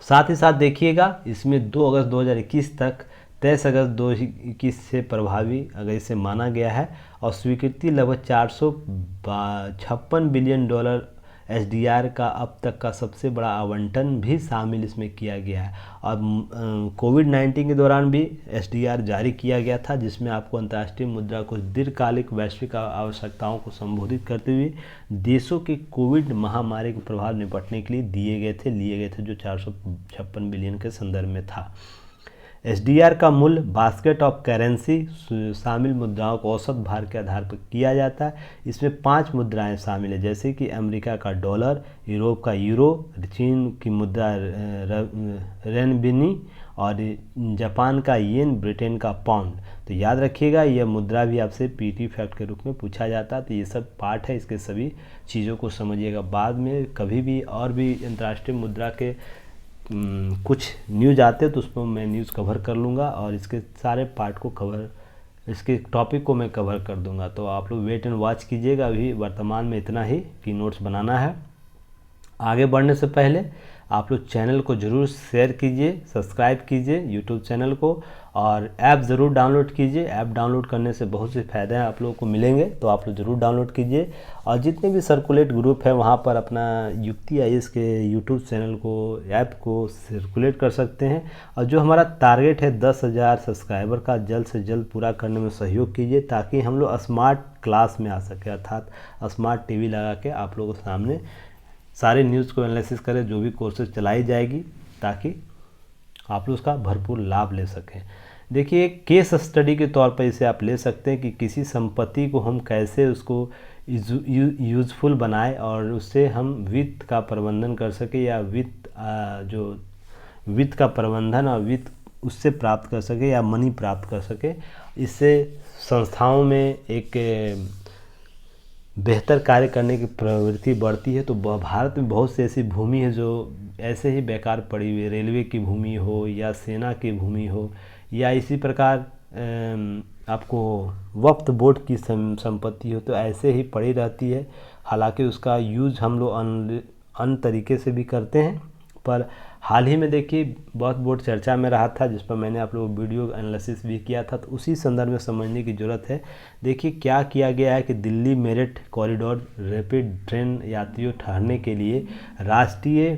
साथ ही साथ देखिएगा, इसमें 2 अगस्त 2021 तक 23 अगस्त 2021 से प्रभावी अगर इसे माना गया है, और स्वीकृति लगभग 456 बिलियन डॉलर एसडीआर का अब तक का सबसे बड़ा आवंटन भी शामिल इसमें किया गया है। और कोविड-19 के दौरान भी एसडीआर जारी किया गया था, जिसमें आपको अंतर्राष्ट्रीय मुद्रा कोष दीर्घकालिक वैश्विक आवश्यकताओं को संबोधित करते हुए देशों के कोविड महामारी के प्रभाव निपटने के लिए लिए गए थे, जो 456 बिलियन के संदर्भ में था। एसडीआर का मूल्य बास्केट ऑफ करेंसी शामिल मुद्राओं को औसत भार के आधार पर किया जाता है। इसमें 5 मुद्राएं शामिल है, जैसे कि अमेरिका का डॉलर, यूरोप का यूरो, चीन की मुद्रा रेनबिनी और जापान का येन, ब्रिटेन का पाउंड। तो याद रखिएगा, यह मुद्रा भी आपसे पीटी फैक्ट के रूप में पूछा जाता है। तो ये सब पार्ट है, इसके सभी चीज़ों को समझिएगा। बाद में कभी भी और भी अंतर्राष्ट्रीय मुद्रा के कुछ न्यूज़ आते हैं तो उस पर मैं न्यूज़ कवर कर लूँगा और इसके सारे पार्ट को इसके टॉपिक को मैं कवर कर दूँगा। तो आप लोग वेट एंड वॉच कीजिएगा। अभी वर्तमान में इतना ही की नोट्स बनाना है। आगे बढ़ने से पहले आप लोग चैनल को ज़रूर शेयर कीजिए, सब्सक्राइब कीजिए यूट्यूब चैनल को, और ऐप ज़रूर डाउनलोड कीजिए। ऐप डाउनलोड करने से बहुत से फ़ायदे हैं आप लोगों को मिलेंगे, तो आप लोग ज़रूर डाउनलोड कीजिए। और जितने भी सर्कुलेट ग्रुप है वहाँ पर अपना युक्ति आईएएस के यूट्यूब चैनल को, ऐप को सर्कुलेट कर सकते हैं। और जो हमारा टारगेट है 10,000 सब्सक्राइबर का, जल्द से जल्द पूरा करने में सहयोग कीजिए, ताकि हम लोग स्मार्ट क्लास में आ सके, अर्थात स्मार्ट टीवी लगा के आप लोगों के सामने सारे न्यूज़ को एनालिसिस करें, जो भी कोर्सेज चलाई जाएगी, ताकि आप लोग उसका भरपूर लाभ ले सकें। देखिए, एक केस स्टडी के तौर पर इसे आप ले सकते हैं कि किसी संपत्ति को हम कैसे उसको यूज़फुल बनाएं और उससे हम वित्त का प्रबंधन कर सके, या वित्त का प्रबंधन और वित्त उससे प्राप्त कर सके या मनी प्राप्त कर सके। इससे संस्थाओं में एक बेहतर कार्य करने की प्रवृत्ति बढ़ती है। तो भारत में बहुत सी ऐसी भूमि है जो ऐसे ही बेकार पड़ी हुई है, रेलवे की भूमि हो या सेना की भूमि हो, या इसी प्रकार आपको वक्फ बोर्ड की संपत्ति हो, तो ऐसे ही पड़ी रहती है। हालांकि उसका यूज़ हम लोग अन्य तरीके से भी करते हैं, पर हाल ही में देखिए बहुत बोर्ड चर्चा में रहा था, जिस पर मैंने आप लोगों को वीडियो एनालिसिस भी किया था, तो उसी संदर्भ में समझने की ज़रूरत है। देखिए क्या किया गया है कि Delhi Meerut corridor rapid train यात्रियों ठहरने के लिए राष्ट्रीय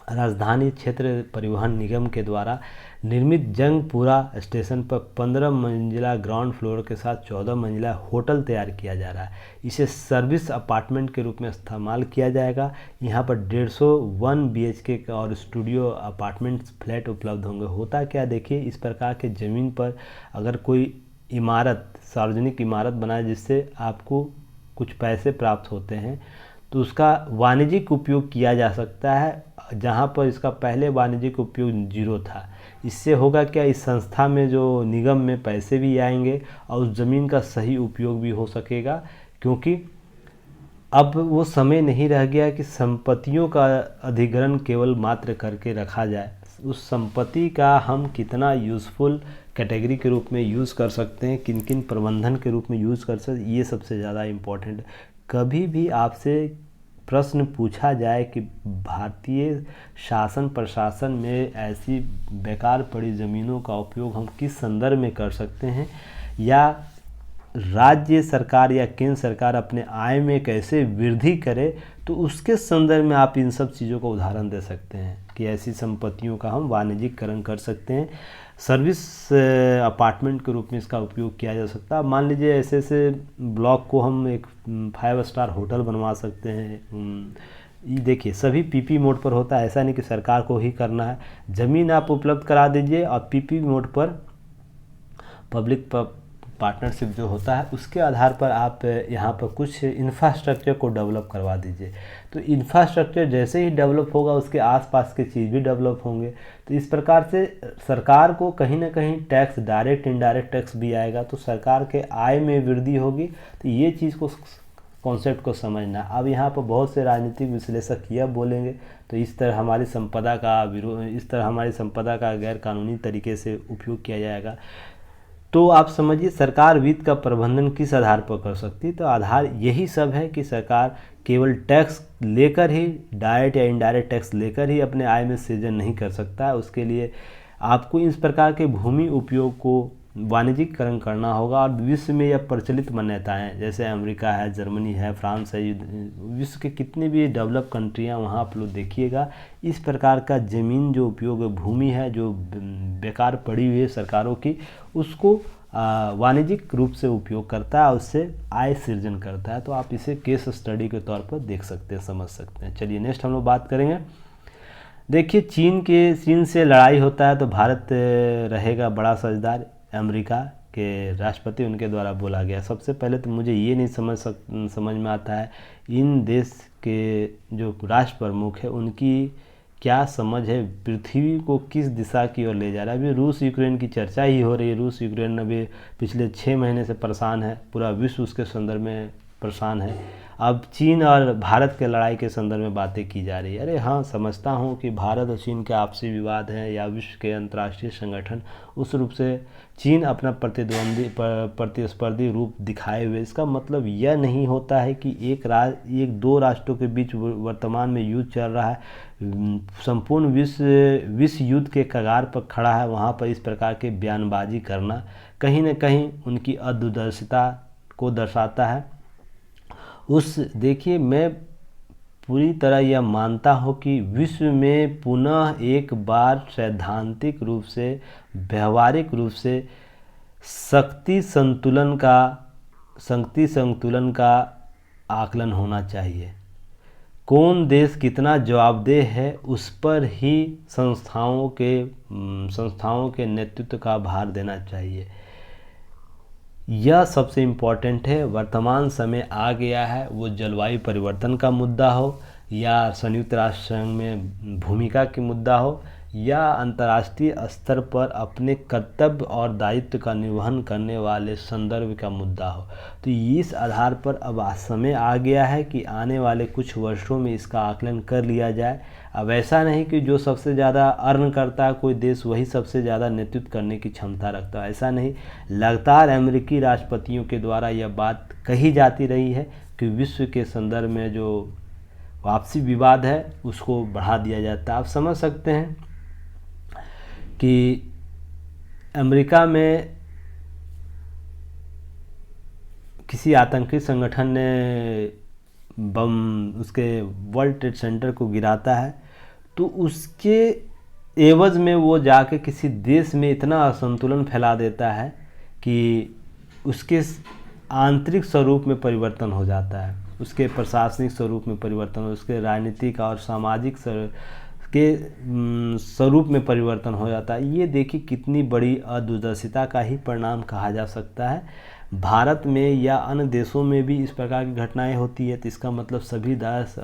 राजधानी क्षेत्र परिवहन निगम के द्वारा निर्मित जंगपुरा स्टेशन पर 15 मंजिला ग्राउंड फ्लोर के साथ 14 मंजिला होटल तैयार किया जा रहा है। इसे सर्विस अपार्टमेंट के रूप में इस्तेमाल किया जाएगा। यहाँ पर 150 BHK और स्टूडियो अपार्टमेंट्स फ्लैट उपलब्ध होंगे। होता क्या, देखिए इस प्रकार के ज़मीन पर अगर कोई इमारत, सार्वजनिक इमारत बनाए जिससे आपको कुछ पैसे प्राप्त होते हैं, तो उसका वाणिज्यिक उपयोग किया जा सकता है, जहाँ पर इसका पहले वाणिज्यिक उपयोग 0 था। इससे होगा क्या, इस संस्था में जो निगम में पैसे भी आएंगे और उस ज़मीन का सही उपयोग भी हो सकेगा, क्योंकि अब वो समय नहीं रह गया कि संपत्तियों का अधिग्रहण केवल मात्र करके रखा जाए। उस संपत्ति का हम कितना यूज़फुल कैटेगरी के रूप में यूज़ कर सकते हैं, किन किन प्रबंधन के रूप में यूज़ कर सकते हैं, ये सबसे ज़्यादा इम्पोर्टेंट। कभी भी आपसे प्रश्न पूछा जाए कि भारतीय शासन प्रशासन में ऐसी बेकार पड़ी ज़मीनों का उपयोग हम किस संदर्भ में कर सकते हैं, या राज्य सरकार या केंद्र सरकार अपने आय में कैसे वृद्धि करे, तो उसके संदर्भ में आप इन सब चीज़ों का उदाहरण दे सकते हैं कि ऐसी संपत्तियों का हम वाणिज्यिकरण कर सकते हैं। सर्विस अपार्टमेंट के रूप में इसका उपयोग किया जा सकता है। मान लीजिए ऐसे ऐसे ब्लॉक को हम एक 5 स्टार होटल बनवा सकते हैं। ये देखिए सभी पीपी मोड पर होता है, ऐसा नहीं कि सरकार को ही करना है। ज़मीन आप उपलब्ध करा दीजिए और पीपी मोड पर पब्लिक पार्टनरशिप जो होता है उसके आधार पर आप यहाँ पर कुछ इंफ्रास्ट्रक्चर को डेवलप करवा दीजिए। तो इंफ्रास्ट्रक्चर जैसे ही डेवलप होगा उसके आसपास के चीज़ भी डेवलप होंगे। तो इस प्रकार से सरकार को कहीं ना कहीं टैक्स, डायरेक्ट इनडायरेक्ट टैक्स भी आएगा, तो सरकार के आय में वृद्धि होगी। तो ये चीज़ को, कॉन्सेप्ट को समझना। अब यहाँ पर बहुत से राजनीतिक विश्लेषक यह बोलेंगे तो इस तरह हमारी संपदा का विरोध, इस तरह हमारी संपदा का गैर कानूनी तरीके से उपयोग किया जाएगा। तो आप समझिए सरकार वित्त का प्रबंधन किस आधार पर कर सकती है। तो आधार यही सब है कि सरकार केवल टैक्स लेकर ही, डायरेक्ट या इनडायरेक्ट टैक्स लेकर ही अपने आय में सृजन नहीं कर सकता है। उसके लिए आपको इस प्रकार के भूमि उपयोग को वाणिज्यिकरण करना होगा। और विश्व में यह प्रचलित मान्यताएं, जैसे अमेरिका है, जर्मनी है, फ्रांस है, विश्व के कितनी भी डेवलप कंट्रियां, वहाँ आप लोग देखिएगा इस प्रकार का ज़मीन जो उपयोग भूमि है जो बेकार पड़ी हुई है सरकारों की, उसको वाणिज्यिक रूप से उपयोग करता है, उससे आय सृजन करता है। तो आप इसे केस स्टडी के तौर पर देख सकते हैं, समझ सकते हैं। चलिए नेक्स्ट हम लोग बात करेंगे। देखिए चीन से लड़ाई होता है तो भारत रहेगा बड़ा साझेदार। अमेरिका के राष्ट्रपति उनके द्वारा बोला गया। सबसे पहले तो मुझे ये नहीं समझ में आता है इन देश के जो राष्ट्र प्रमुख है उनकी क्या समझ है, पृथ्वी को किस दिशा की ओर ले जा रहा है। अभी रूस यूक्रेन की चर्चा ही हो रही है। रूस यूक्रेन अभी पिछले 6 महीने से परेशान है, पूरा विश्व उसके संदर्भ में परेशान है। अब चीन और भारत के लड़ाई के संदर्भ में बातें की जा रही है। अरे हाँ, समझता हूँ कि भारत और चीन के आपसी विवाद हैं या विश्व के अंतर्राष्ट्रीय संगठन उस रूप से चीन अपना प्रतिस्पर्धी रूप दिखाए हुए, इसका मतलब यह नहीं होता है कि एक दो राष्ट्रों के बीच वर्तमान में युद्ध चल रहा है, संपूर्ण विश्व युद्ध के कगार पर खड़ा है, वहाँ पर इस प्रकार के बयानबाजी करना कहीं न कहीं उनकी अदूरदर्शिता को दर्शाता है। देखिए मैं पूरी तरह यह मानता हूँ कि विश्व में पुनः एक बार सैद्धांतिक रूप से, व्यवहारिक रूप से शक्ति संतुलन का आकलन होना चाहिए। कौन देश कितना जवाबदेह है उस पर ही संस्थाओं के नेतृत्व का भार देना चाहिए। यह सबसे इम्पॉर्टेंट है। वर्तमान समय आ गया है, वो जलवायु परिवर्तन का मुद्दा हो या संयुक्त राष्ट्र संघ में भूमिका की मुद्दा हो या अंतर्राष्ट्रीय स्तर पर अपने कर्तव्य और दायित्व का निर्वहन करने वाले संदर्भ का मुद्दा हो। तो इस आधार पर अब समय आ गया है कि आने वाले कुछ वर्षों में इसका आकलन कर लिया जाए। अब ऐसा नहीं कि जो सबसे ज़्यादा अर्न करता है कोई देश वही सबसे ज़्यादा नेतृत्व करने की क्षमता रखता है, ऐसा नहीं। लगातार अमेरिकी राष्ट्रपतियों के द्वारा यह बात कही जाती रही है कि विश्व के संदर्भ में जो आपसी विवाद है उसको बढ़ा दिया जाता है। आप समझ सकते हैं कि अमेरिका में किसी आतंकी संगठन ने उसके वर्ल्ड ट्रेड सेंटर को गिराता है तो उसके एवज में वो जाके किसी देश में इतना असंतुलन फैला देता है कि उसके आंतरिक स्वरूप में परिवर्तन हो जाता है, उसके प्रशासनिक स्वरूप में परिवर्तन, उसके राजनीतिक और सामाजिक के स्वरूप में परिवर्तन हो जाता है। ये देखिए कितनी बड़ी अदूरदर्शिता का ही परिणाम कहा जा सकता है। भारत में या अन्य देशों में भी इस प्रकार की घटनाएं होती है तो इसका मतलब सभी देश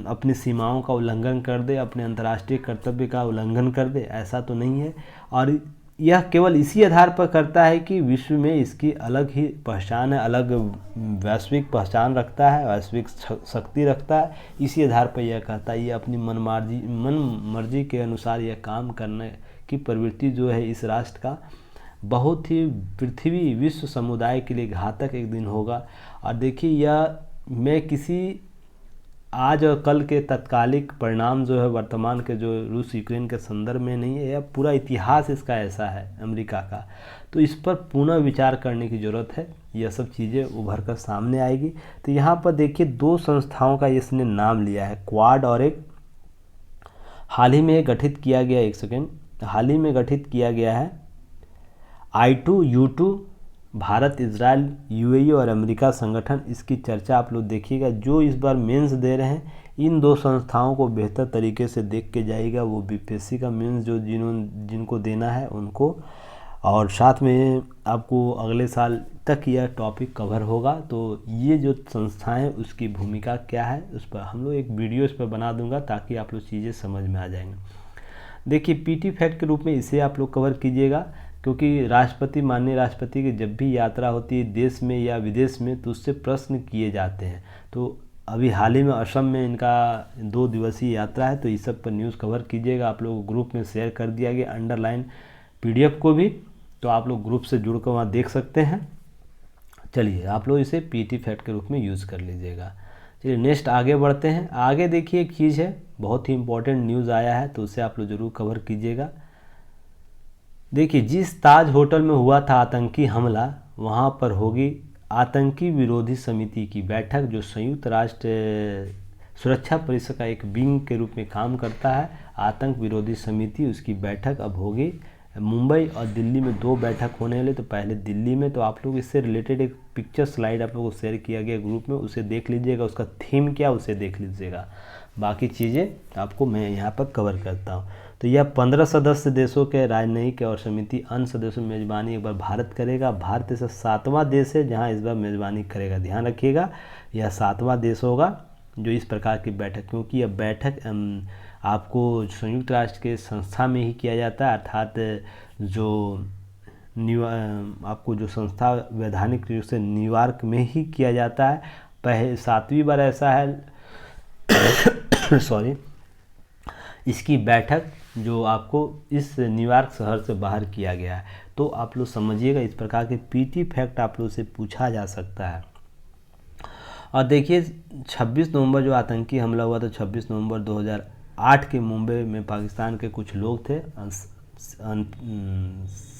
अपनी सीमाओं का उल्लंघन कर दे, अपने अंतर्राष्ट्रीय कर्तव्य का उल्लंघन कर दे, ऐसा तो नहीं है। और यह केवल इसी आधार पर करता है कि विश्व में इसकी अलग ही पहचान है, अलग वैश्विक पहचान रखता है, वैश्विक शक्ति रखता है। इसी आधार पर यह कहता है, ये अपनी मन मर्जी के अनुसार यह काम करने की प्रवृत्ति जो है इस राष्ट्र का बहुत ही पृथ्वी विश्व समुदाय के लिए घातक एक दिन होगा। और देखिए यह मैं किसी आज और कल के तत्कालिक परिणाम जो है वर्तमान के जो रूस यूक्रेन के संदर्भ में नहीं है, यह पूरा इतिहास इसका ऐसा है अमेरिका का। तो इस पर पुनः विचार करने की ज़रूरत है, यह सब चीज़ें उभर कर सामने आएगी। तो यहाँ पर देखिए 2 संस्थाओं का इसने नाम लिया है, क्वाड और एक हाल ही में गठित किया गया है I2U2 भारत, इजराइल, UAE और अमेरिका संगठन। इसकी चर्चा आप लोग देखिएगा। जो इस बार मेंस दे रहे हैं इन 2 संस्थाओं को बेहतर तरीके से देख के जाइएगा, वो बीपीएससी का मेंस जो जिनको देना है उनको, और साथ में आपको अगले साल तक यह टॉपिक कवर होगा। तो ये जो संस्थाएं उसकी भूमिका क्या है उस पर हम लोग एक वीडियो इस पर बना दूंगा ताकि आप लोग चीज़ें समझ में आ जाएंगे। देखिए पीटी फैक्ट के रूप में इसे आप लोग कवर कीजिएगा, क्योंकि माननीय राष्ट्रपति की जब भी यात्रा होती है देश में या विदेश में तो उससे प्रश्न किए जाते हैं। तो अभी हाल ही में असम में इनका 2 दिवसीय यात्रा है, तो इस सब पर न्यूज़ कवर कीजिएगा। आप लोग ग्रुप में शेयर कर दिया गया अंडरलाइन PDF को भी, तो आप लोग ग्रुप से जुड़ कर वहाँ देख सकते हैं। चलिए आप लोग इसे पीटी फैक्ट के रूप में यूज़ कर लीजिएगा। चलिए नेक्स्ट आगे बढ़ते हैं। आगे देखिए एक चीज़ है, बहुत ही इंपॉर्टेंट न्यूज़ आया है तो उसे आप लोग ज़रूर कवर कीजिएगा। देखिए, जिस ताज होटल में हुआ था आतंकी हमला, वहाँ पर होगी आतंकी विरोधी समिति की बैठक, जो संयुक्त राष्ट्र सुरक्षा परिषद का एक विंग के रूप में काम करता है। आतंक विरोधी समिति, उसकी बैठक अब होगी मुंबई और दिल्ली में, 2 बैठक होने वाले। तो पहले दिल्ली में, तो आप लोग इससे रिलेटेड एक पिक्चर स्लाइड आप लोगों को शेयर किया गया ग्रुप में, उसे देख लीजिएगा, उसका थीम क्या उसे देख लीजिएगा। बाकी चीज़ें आपको मैं यहाँ पर कवर करता हूँ। तो यह 15 सदस्य देशों के राजनयिक और समिति अन्य सदस्यों में मेज़बानी एक बार भारत करेगा। भारत ऐसा 7वां देश है जहाँ इस बार मेज़बानी करेगा। ध्यान रखिएगा, यह 7वां देश होगा जो इस प्रकार की बैठक, क्योंकि यह बैठक आपको संयुक्त राष्ट्र के संस्था में ही किया जाता है, अर्थात जो आपको जो संस्था वैधानिक रूप से न्यूयॉर्क में ही किया जाता है। पहले 7वीं बार ऐसा है सॉरी, इसकी बैठक जो आपको इस न्यूयॉर्क शहर से बाहर किया गया है। तो आप लोग समझिएगा, इस प्रकार के पीटी फैक्ट आप लोग से पूछा जा सकता है। और देखिए, 26 नवंबर जो आतंकी हमला हुआ, तो 26 नवंबर 2008 के मुंबई में पाकिस्तान के कुछ लोग थे,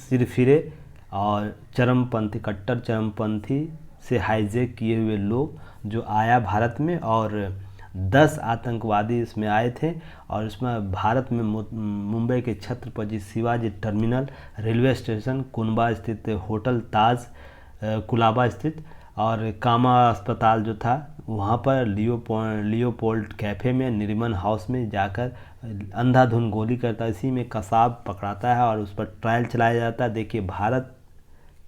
सिरफिरे और चरमपंथी, कट्टर चरमपंथी से हाईजैक किए हुए लोग जो आया भारत में, और 10 आतंकवादी इसमें आए थे। और इसमें भारत में मुंबई के Chhatrapati Shivaji terminal, railway station, कुनबा स्थित होटल ताज, कुलाबा स्थित, और कामा अस्पताल जो था वहाँ पर, लियोपोल्ड कैफ़े में, नरीमन हाउस में जाकर अंधाधुंध गोली करता है। इसी में कसाब पकड़ाता है और उस पर ट्रायल चलाया जाता है। देखिए, भारत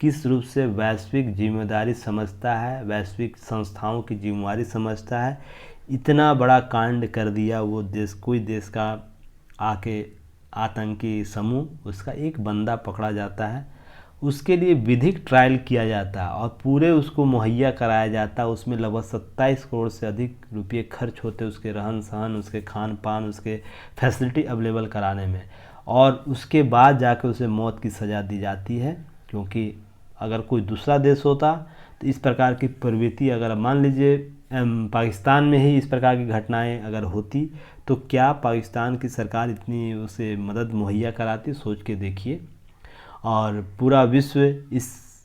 किस रूप से वैश्विक जिम्मेदारी समझता है, वैश्विक संस्थाओं की जिम्मेदारी समझता है। इतना बड़ा कांड कर दिया वो देश, कोई देश का आके आतंकी समूह, उसका एक बंदा पकड़ा जाता है, उसके लिए विधिक ट्रायल किया जाता है और पूरे उसको मुहैया कराया जाता है। उसमें लगभग 27 करोड़ से अधिक रुपये खर्च होते हैं उसके रहन सहन, उसके खान पान, उसके फैसिलिटी अवेलेबल कराने में, और उसके बाद जाकर उसे मौत की सज़ा दी जाती है। क्योंकि अगर कोई दूसरा देश होता तो इस प्रकार की प्रवृत्ति, अगर मान लीजिए पाकिस्तान में ही इस प्रकार की घटनाएं अगर होती, तो क्या पाकिस्तान की सरकार इतनी उसे मदद मुहैया कराती, सोच के देखिए। और पूरा विश्व इस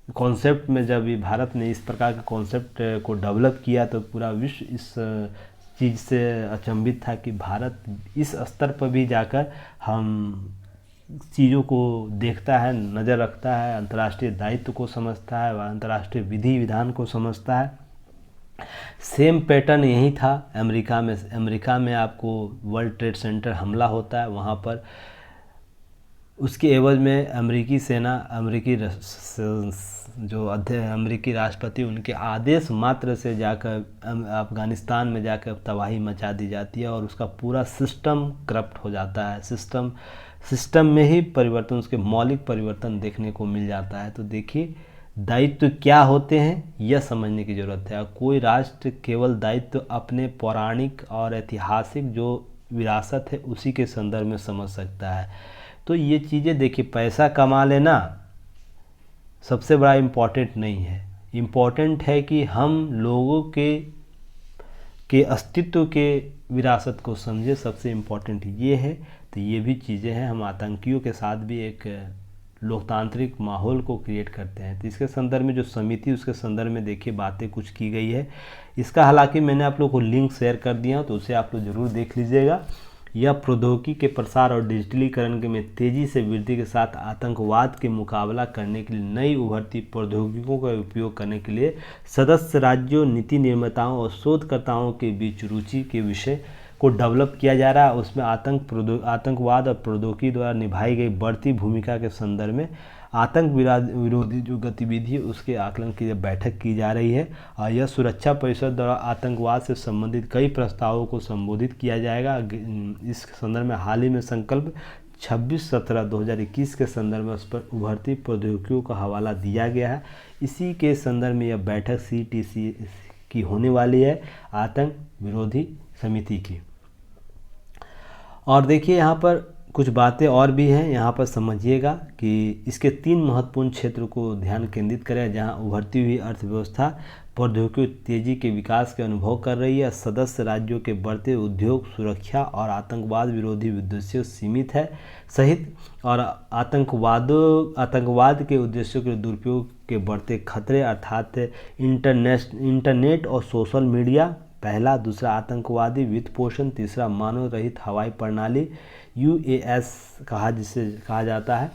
कॉन्सेप्ट में, जब ये भारत ने इस प्रकार के कॉन्सेप्ट को डेवलप किया, तो पूरा विश्व इस चीज़ से अचंभित था कि भारत इस स्तर पर भी जाकर हम चीज़ों को देखता है, नज़र रखता है, अंतर्राष्ट्रीय दायित्व को समझता है, अंतर्राष्ट्रीय विधि विधान को समझता है। सेम पैटर्न यही था अमेरिका में। अमेरिका में आपको वर्ल्ड ट्रेड सेंटर हमला होता है, वहाँ पर उसके एवज में अमेरिकी सेना, अमेरिकी राष्ट्रपति, उनके आदेश मात्र से जाकर अफ़गानिस्तान में जाकर तबाही मचा दी जाती है और उसका पूरा सिस्टम करप्ट हो जाता है। सिस्टम में ही परिवर्तन, उसके मौलिक परिवर्तन देखने को मिल जाता है। तो देखिए, दायित्व क्या होते हैं यह समझने की ज़रूरत है। कोई राष्ट्र केवल दायित्व अपने पौराणिक और ऐतिहासिक जो विरासत है उसी के संदर्भ में समझ सकता है। तो ये चीज़ें देखिए, पैसा कमा लेना सबसे बड़ा इम्पोर्टेंट नहीं है। इम्पोर्टेंट है कि हम लोगों के अस्तित्व के विरासत को समझे, सबसे इम्पोर्टेंट ये है। तो ये भी चीज़ें हैं, हम आतंकियों के साथ भी एक लोकतांत्रिक माहौल को क्रिएट करते हैं। तो इसके संदर्भ में जो समिति, उसके संदर्भ में देखिए बातें कुछ की गई है। इसका हालांकि मैंने आप लोग को लिंक शेयर कर दिया, तो उसे आप लोग ज़रूर देख लीजिएगा। यह प्रौद्योगिकी के प्रसार और डिजिटलीकरण के में तेज़ी से वृद्धि के साथ आतंकवाद के मुकाबला करने के लिए नई उभरती प्रौद्योगिकियों का उपयोग करने के लिए सदस्य राज्यों, नीति निर्माताओं और शोधकर्ताओं के बीच रुचि के विषय को डेवलप किया जा रहा है। उसमें आतंकवाद और प्रौद्योगिकी द्वारा निभाई गई बढ़ती भूमिका के संदर्भ में आतंक विरोधी जो गतिविधि है उसके आकलन की बैठक की जा रही है। और यह सुरक्षा परिषद द्वारा आतंकवाद से संबंधित कई प्रस्तावों को संबोधित किया जाएगा। इस संदर्भ में हाल ही में संकल्प 26/17/2021 के संदर्भ में उस पर उभरती प्रौद्योगिकियों का हवाला दिया गया है। इसी के संदर्भ में यह बैठक CTC की होने वाली है, आतंक विरोधी समिति की। और देखिए, यहाँ पर कुछ बातें और भी हैं यहाँ पर, समझिएगा कि इसके 3 महत्वपूर्ण क्षेत्रों को ध्यान केंद्रित करें जहाँ उभरती हुई अर्थव्यवस्था प्रौद्योगिकी तेजी के विकास के अनुभव कर रही है, सदस्य राज्यों के बढ़ते उद्योग, सुरक्षा और आतंकवाद विरोधी उद्देश्यों सीमित है सहित, और आतंकवाद के उद्देश्यों के दुरुपयोग के बढ़ते खतरे अर्थात इंटरनेट और सोशल मीडिया, पहला, दूसरा आतंकवादी वित्त पोषण, तीसरा मानव रहित हवाई प्रणाली UAS जिसे कहा जाता है,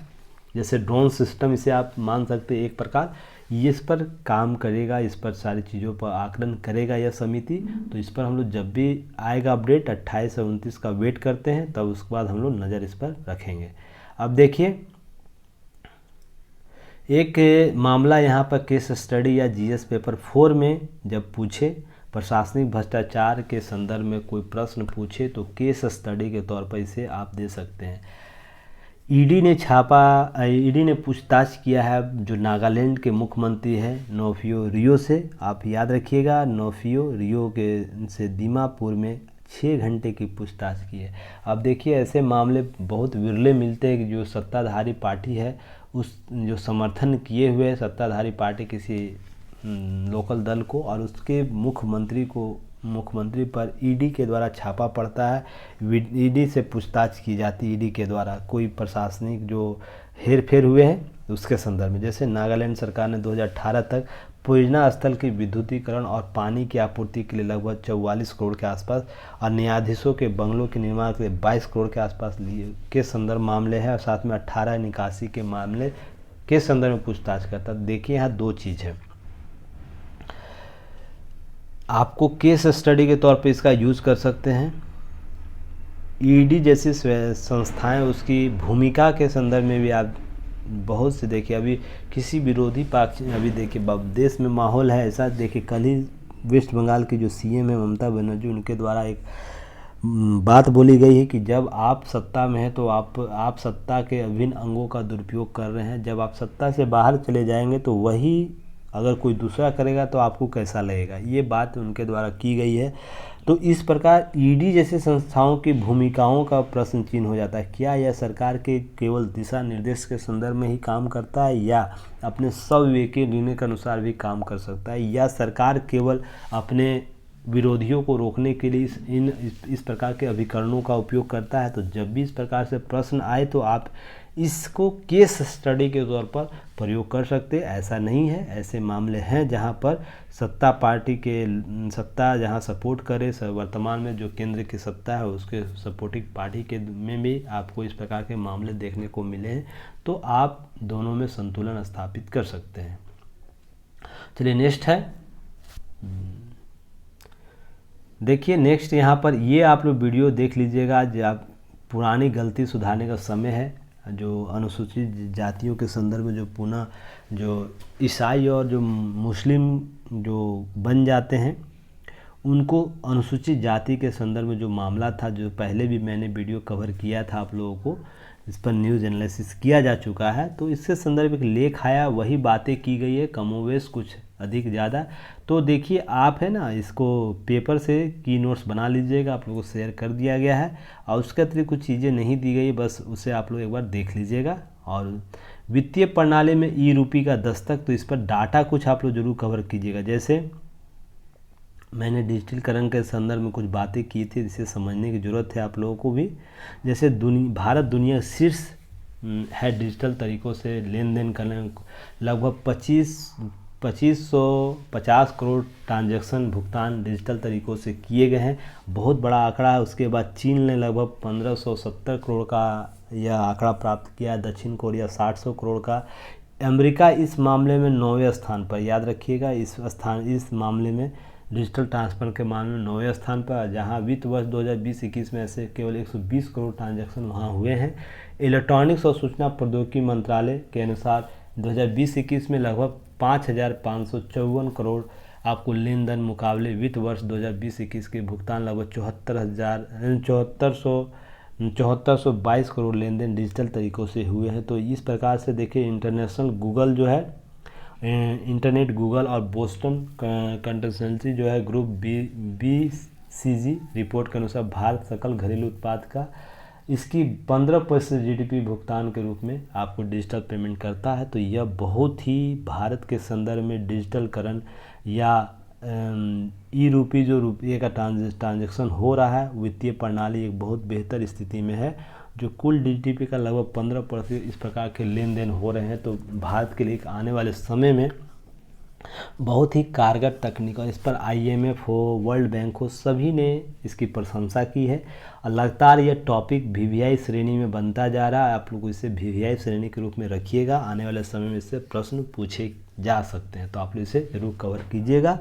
जैसे ड्रोन सिस्टम इसे आप मान सकते हैं एक प्रकार, ये इस पर काम करेगा, इस पर सारी चीज़ों पर आकलन करेगा यह समिति। तो इस पर हम लोग जब भी आएगा अपडेट 28 और 29 का वेट करते हैं, तब उसके बाद हम लोग नज़र इस पर रखेंगे। अब देखिए एक मामला यहाँ पर केस स्टडी या GS पेपर 4 में जब पूछे प्रशासनिक भ्रष्टाचार के संदर्भ में कोई प्रश्न पूछे तो केस स्टडी के तौर पर इसे आप दे सकते हैं। ईडी ने पूछताछ किया है जो नागालैंड के मुख्यमंत्री हैं नोफियो रियो से। आप याद रखिएगा, नोफियो रियो के से दीमापुर में 6 घंटे की पूछताछ की है। अब देखिए ऐसे मामले बहुत विरले मिलते हैं कि जो सत्ताधारी पार्टी है उस जो समर्थन किए हुए सत्ताधारी पार्टी किसी लोकल दल को और उसके मुख्यमंत्री पर ईडी के द्वारा छापा पड़ता है, ईडी से पूछताछ की जाती है, ईडी के द्वारा कोई प्रशासनिक जो हेरफेर हुए हैं उसके संदर्भ में। जैसे नागालैंड सरकार ने 2018 तक परियोजना स्थल की विद्युतीकरण और पानी की आपूर्ति के लिए लगभग 44 करोड़ के आसपास और न्यायाधीशों के बंगलों के निर्माण के लिए 22 करोड़ के आसपास लिए के संदर्भ मामले हैं और साथ में 18 निकासी के मामले के संदर्भ में पूछताछ करता है। देखिए यहाँ 2 चीज़ है, आपको केस स्टडी के तौर पे इसका यूज़ कर सकते हैं। ईडी जैसी संस्थाएं उसकी भूमिका के संदर्भ में भी आप बहुत से देखिए, अभी किसी विरोधी पक्ष, अभी देखिए देश में माहौल है ऐसा, देखिए कल ही वेस्ट बंगाल की जो CM है ममता बनर्जी, उनके द्वारा एक बात बोली गई है कि जब आप सत्ता में हैं तो आप सत्ता के अभिन्न अंगों का दुरुपयोग कर रहे हैं, जब आप सत्ता से बाहर चले जाएंगे तो वही अगर कोई दूसरा करेगा तो आपको कैसा लगेगा, ये बात उनके द्वारा की गई है। तो इस प्रकार ईडी जैसे संस्थाओं की भूमिकाओं का प्रश्न चिन्ह हो जाता है। क्या यह सरकार के केवल दिशा निर्देश के संदर्भ में ही काम करता है या अपने स्वविवेकी निर्णय के अनुसार भी काम कर सकता है, या सरकार केवल अपने विरोधियों को रोकने के लिए इस प्रकार के अभिकरणों का उपयोग करता है। तो जब भी इस प्रकार से प्रश्न आए तो आप इसको केस स्टडी के तौर पर प्रयोग कर सकते हैं। ऐसा नहीं है, ऐसे मामले हैं जहां पर सत्ता जहां सपोर्ट करे, वर्तमान में जो केंद्र की सत्ता है उसके सपोर्टिंग पार्टी के में भी आपको इस प्रकार के मामले देखने को मिले हैं, तो आप दोनों में संतुलन स्थापित कर सकते हैं। चलिए नेक्स्ट है, देखिए नेक्स्ट यहाँ पर ये आप लोग वीडियो देख लीजिएगा, जो आप पुरानी गलती सुधारने का समय है। जो अनुसूचित जातियों के संदर्भ में जो पुनः जो ईसाई और जो मुस्लिम जो बन जाते हैं उनको अनुसूचित जाति के संदर्भ में जो मामला था, जो पहले भी मैंने वीडियो कवर किया था आप लोगों को, इस पर न्यूज़ एनालिसिस किया जा चुका है। तो इसके संदर्भ एक लेख आया, वही बातें की गई है, कमोवेश कुछ अधिक ज़्यादा। तो देखिए आप है ना, इसको पेपर से की नोट्स बना लीजिएगा, आप लोगों को शेयर कर दिया गया है और उसके अतिरिक्त कुछ चीज़ें नहीं दी गई, बस उसे आप लोग एक बार देख लीजिएगा। और वित्तीय प्रणाली में ई-रूपी का दस्तक, तो इस पर डाटा कुछ आप लोग जरूर कवर कीजिएगा। जैसे मैंने डिजिटलीकरण के संदर्भ में कुछ बातें की थी जिसे समझने की ज़रूरत है आप लोगों को भी। जैसे भारत दुनिया शीर्ष है डिजिटल तरीक़ों से लेन देन करने, लगभग 2550 करोड़ ट्रांजैक्शन भुगतान डिजिटल तरीक़ों से किए गए हैं, बहुत बड़ा आंकड़ा है। उसके बाद चीन ने लगभग 1570 करोड़ का यह आंकड़ा प्राप्त किया, दक्षिण कोरिया 700 करोड़ का, अमेरिका इस मामले में 9वें स्थान पर, याद रखिएगा इस मामले में डिजिटल ट्रांसफ़र के मामले में 9वें स्थान पर, जहां वित्त वर्ष 2020-21 में ऐसे केवल 120 करोड़ ट्रांजैक्शन वहां हुए हैं। इलेक्ट्रॉनिक्स और सूचना प्रौद्योगिकी मंत्रालय के अनुसार 2020-21 में लगभग 5554 करोड़ आपको लेन देन मुकाबले वित्त वर्ष 2020-21 के भुगतान लगभग 7422 करोड़ लेन देन डिजिटल तरीक़ों से हुए हैं। तो इस प्रकार से देखिए इंटरनेशनल गूगल जो है, इंटरनेट गूगल और बोस्टन कंसल्टेंसी जो है ग्रुप BCG रिपोर्ट के अनुसार भारत सकल घरेलू उत्पाद का इसकी 15% जीडीपी भुगतान के रूप में आपको डिजिटल पेमेंट करता है। तो यह बहुत ही भारत के संदर्भ में डिजिटलकरण या ई रूपी जो रुपये का ट्रांजैक्शन हो रहा है, वित्तीय प्रणाली एक बहुत बेहतर स्थिति में है, जो कुल जीडीपी का लगभग 15% इस प्रकार के लेन देन हो रहे हैं। तो भारत के लिए आने वाले समय में बहुत ही कारगर तकनीक, और इस पर IMF हो, वर्ल्ड बैंक हो, सभी ने इसकी प्रशंसा की है। और लगातार यह टॉपिक VVI श्रेणी में बनता जा रहा है। आप लोग इसे VVI श्रेणी के रूप में रखिएगा, आने वाले समय में इससे प्रश्न पूछे जा सकते हैं। तो आप लोग इसे जरूर कवर कीजिएगा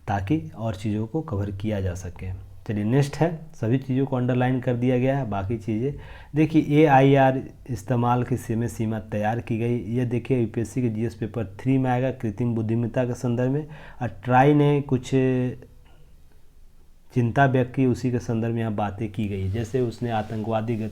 ताकि और चीज़ों को कवर किया जा सके। चलिए नेक्स्ट है, सभी चीज़ों को अंडरलाइन कर दिया गया है। बाकी चीज़ें देखिए, AIR इस्तेमाल की समय सीमा तैयार की गई। ये देखिए UPSC के GS पेपर 3 में आएगा, कृत्रिम बुद्धिमत्ता के संदर्भ में। और ट्राई ने कुछ चिंता व्यक्त की, उसी के संदर्भ में यहाँ बातें की गई। जैसे उसने आतंकवादी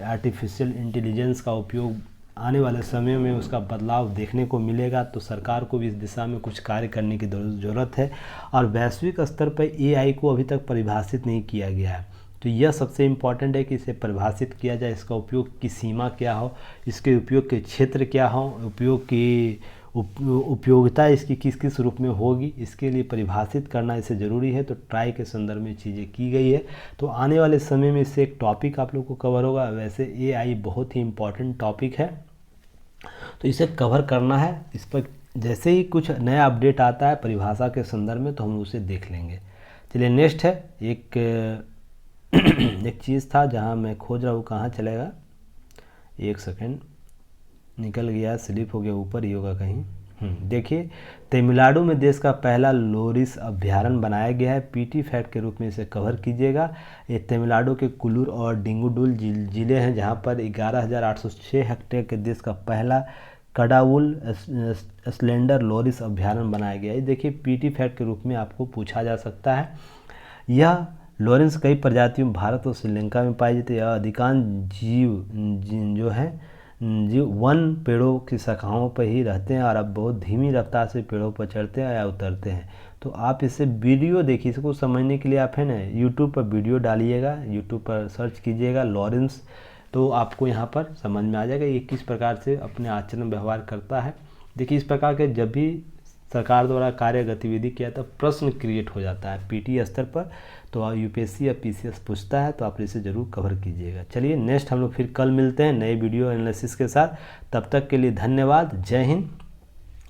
आर्टिफिशियल इंटेलिजेंस का उपयोग आने वाले समय में उसका बदलाव देखने को मिलेगा, तो सरकार को भी इस दिशा में कुछ कार्य करने की ज़रूरत है। और वैश्विक स्तर पर AI को अभी तक परिभाषित नहीं किया गया है, तो यह सबसे इम्पॉर्टेंट है कि इसे परिभाषित किया जाए। इसका उपयोग की सीमा क्या हो, इसके उपयोग के क्षेत्र क्या हो, उपयोग की उपयोगिता इसकी किस किस रूप में होगी, इसके लिए परिभाषित करना इसे ज़रूरी है। तो ट्राई के संदर्भ में चीज़ें की गई है। तो आने वाले समय में इससे एक टॉपिक आप लोग को कवर होगा। वैसे AI बहुत ही इम्पॉर्टेंट टॉपिक है, तो इसे कवर करना है। इस पर जैसे ही कुछ नया अपडेट आता है परिभाषा के संदर्भ में, तो हम उसे देख लेंगे। चलिए नेक्स्ट है, एक चीज़ था जहाँ मैं खोज रहा हूँ, कहाँ चलेगा, एक सेकेंड, निकल गया, स्लिप हो गया, ऊपर ही होगा कहीं। देखिए, तमिलनाडु में देश का पहला लोरिस अभ्यारण्य बनाया गया है। PT फैक्ट के रूप में इसे कवर कीजिएगा। ये तमिलनाडु के कुल्लूर और डिंगुडुल जिले हैं, जहां पर 11,806 हेक्टेयर के देश का पहला कडावुल स्लेंडर लोरिस अभ्यारण्य बनाया गया है। देखिए, PT फैक्ट के रूप में आपको पूछा जा सकता है। यह लॉरेंस कई प्रजातियों में भारत और श्रीलंका में पाई जाती है। यह अधिकांश जीव वन पेड़ों की शाखाओं पर ही रहते हैं और अब बहुत धीमी रफ्तार से पेड़ों पर चढ़ते हैं या उतरते हैं। तो आप इसे वीडियो देखिए, इसको समझने के लिए आप है ना यूट्यूब पर वीडियो डालिएगा, यूट्यूब पर सर्च कीजिएगा लॉरेंस, तो आपको यहाँ पर समझ में आ जाएगा ये किस प्रकार से अपने आचरण व्यवहार करता है। देखिए, इस प्रकार के जब भी सरकार द्वारा कार्य गतिविधि किया तो प्रश्न क्रिएट हो जाता है PT स्तर पर, तो UPSC या PCS पूछता है, तो आप इसे ज़रूर कवर कीजिएगा। चलिए नेक्स्ट हम लोग फिर कल मिलते हैं नए वीडियो एनालिसिस के साथ। तब तक के लिए धन्यवाद, जय हिंद।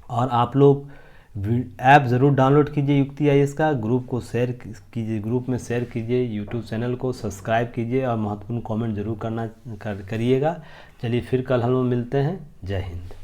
और आप लोग ऐप ज़रूर डाउनलोड कीजिए युक्ति IAS का, ग्रुप को शेयर कीजिए, ग्रुप में शेयर कीजिए, यूट्यूब चैनल को सब्सक्राइब कीजिए और महत्वपूर्ण कमेंट जरूर करिएगा। चलिए फिर कल हम लोग मिलते हैं, जय हिंद।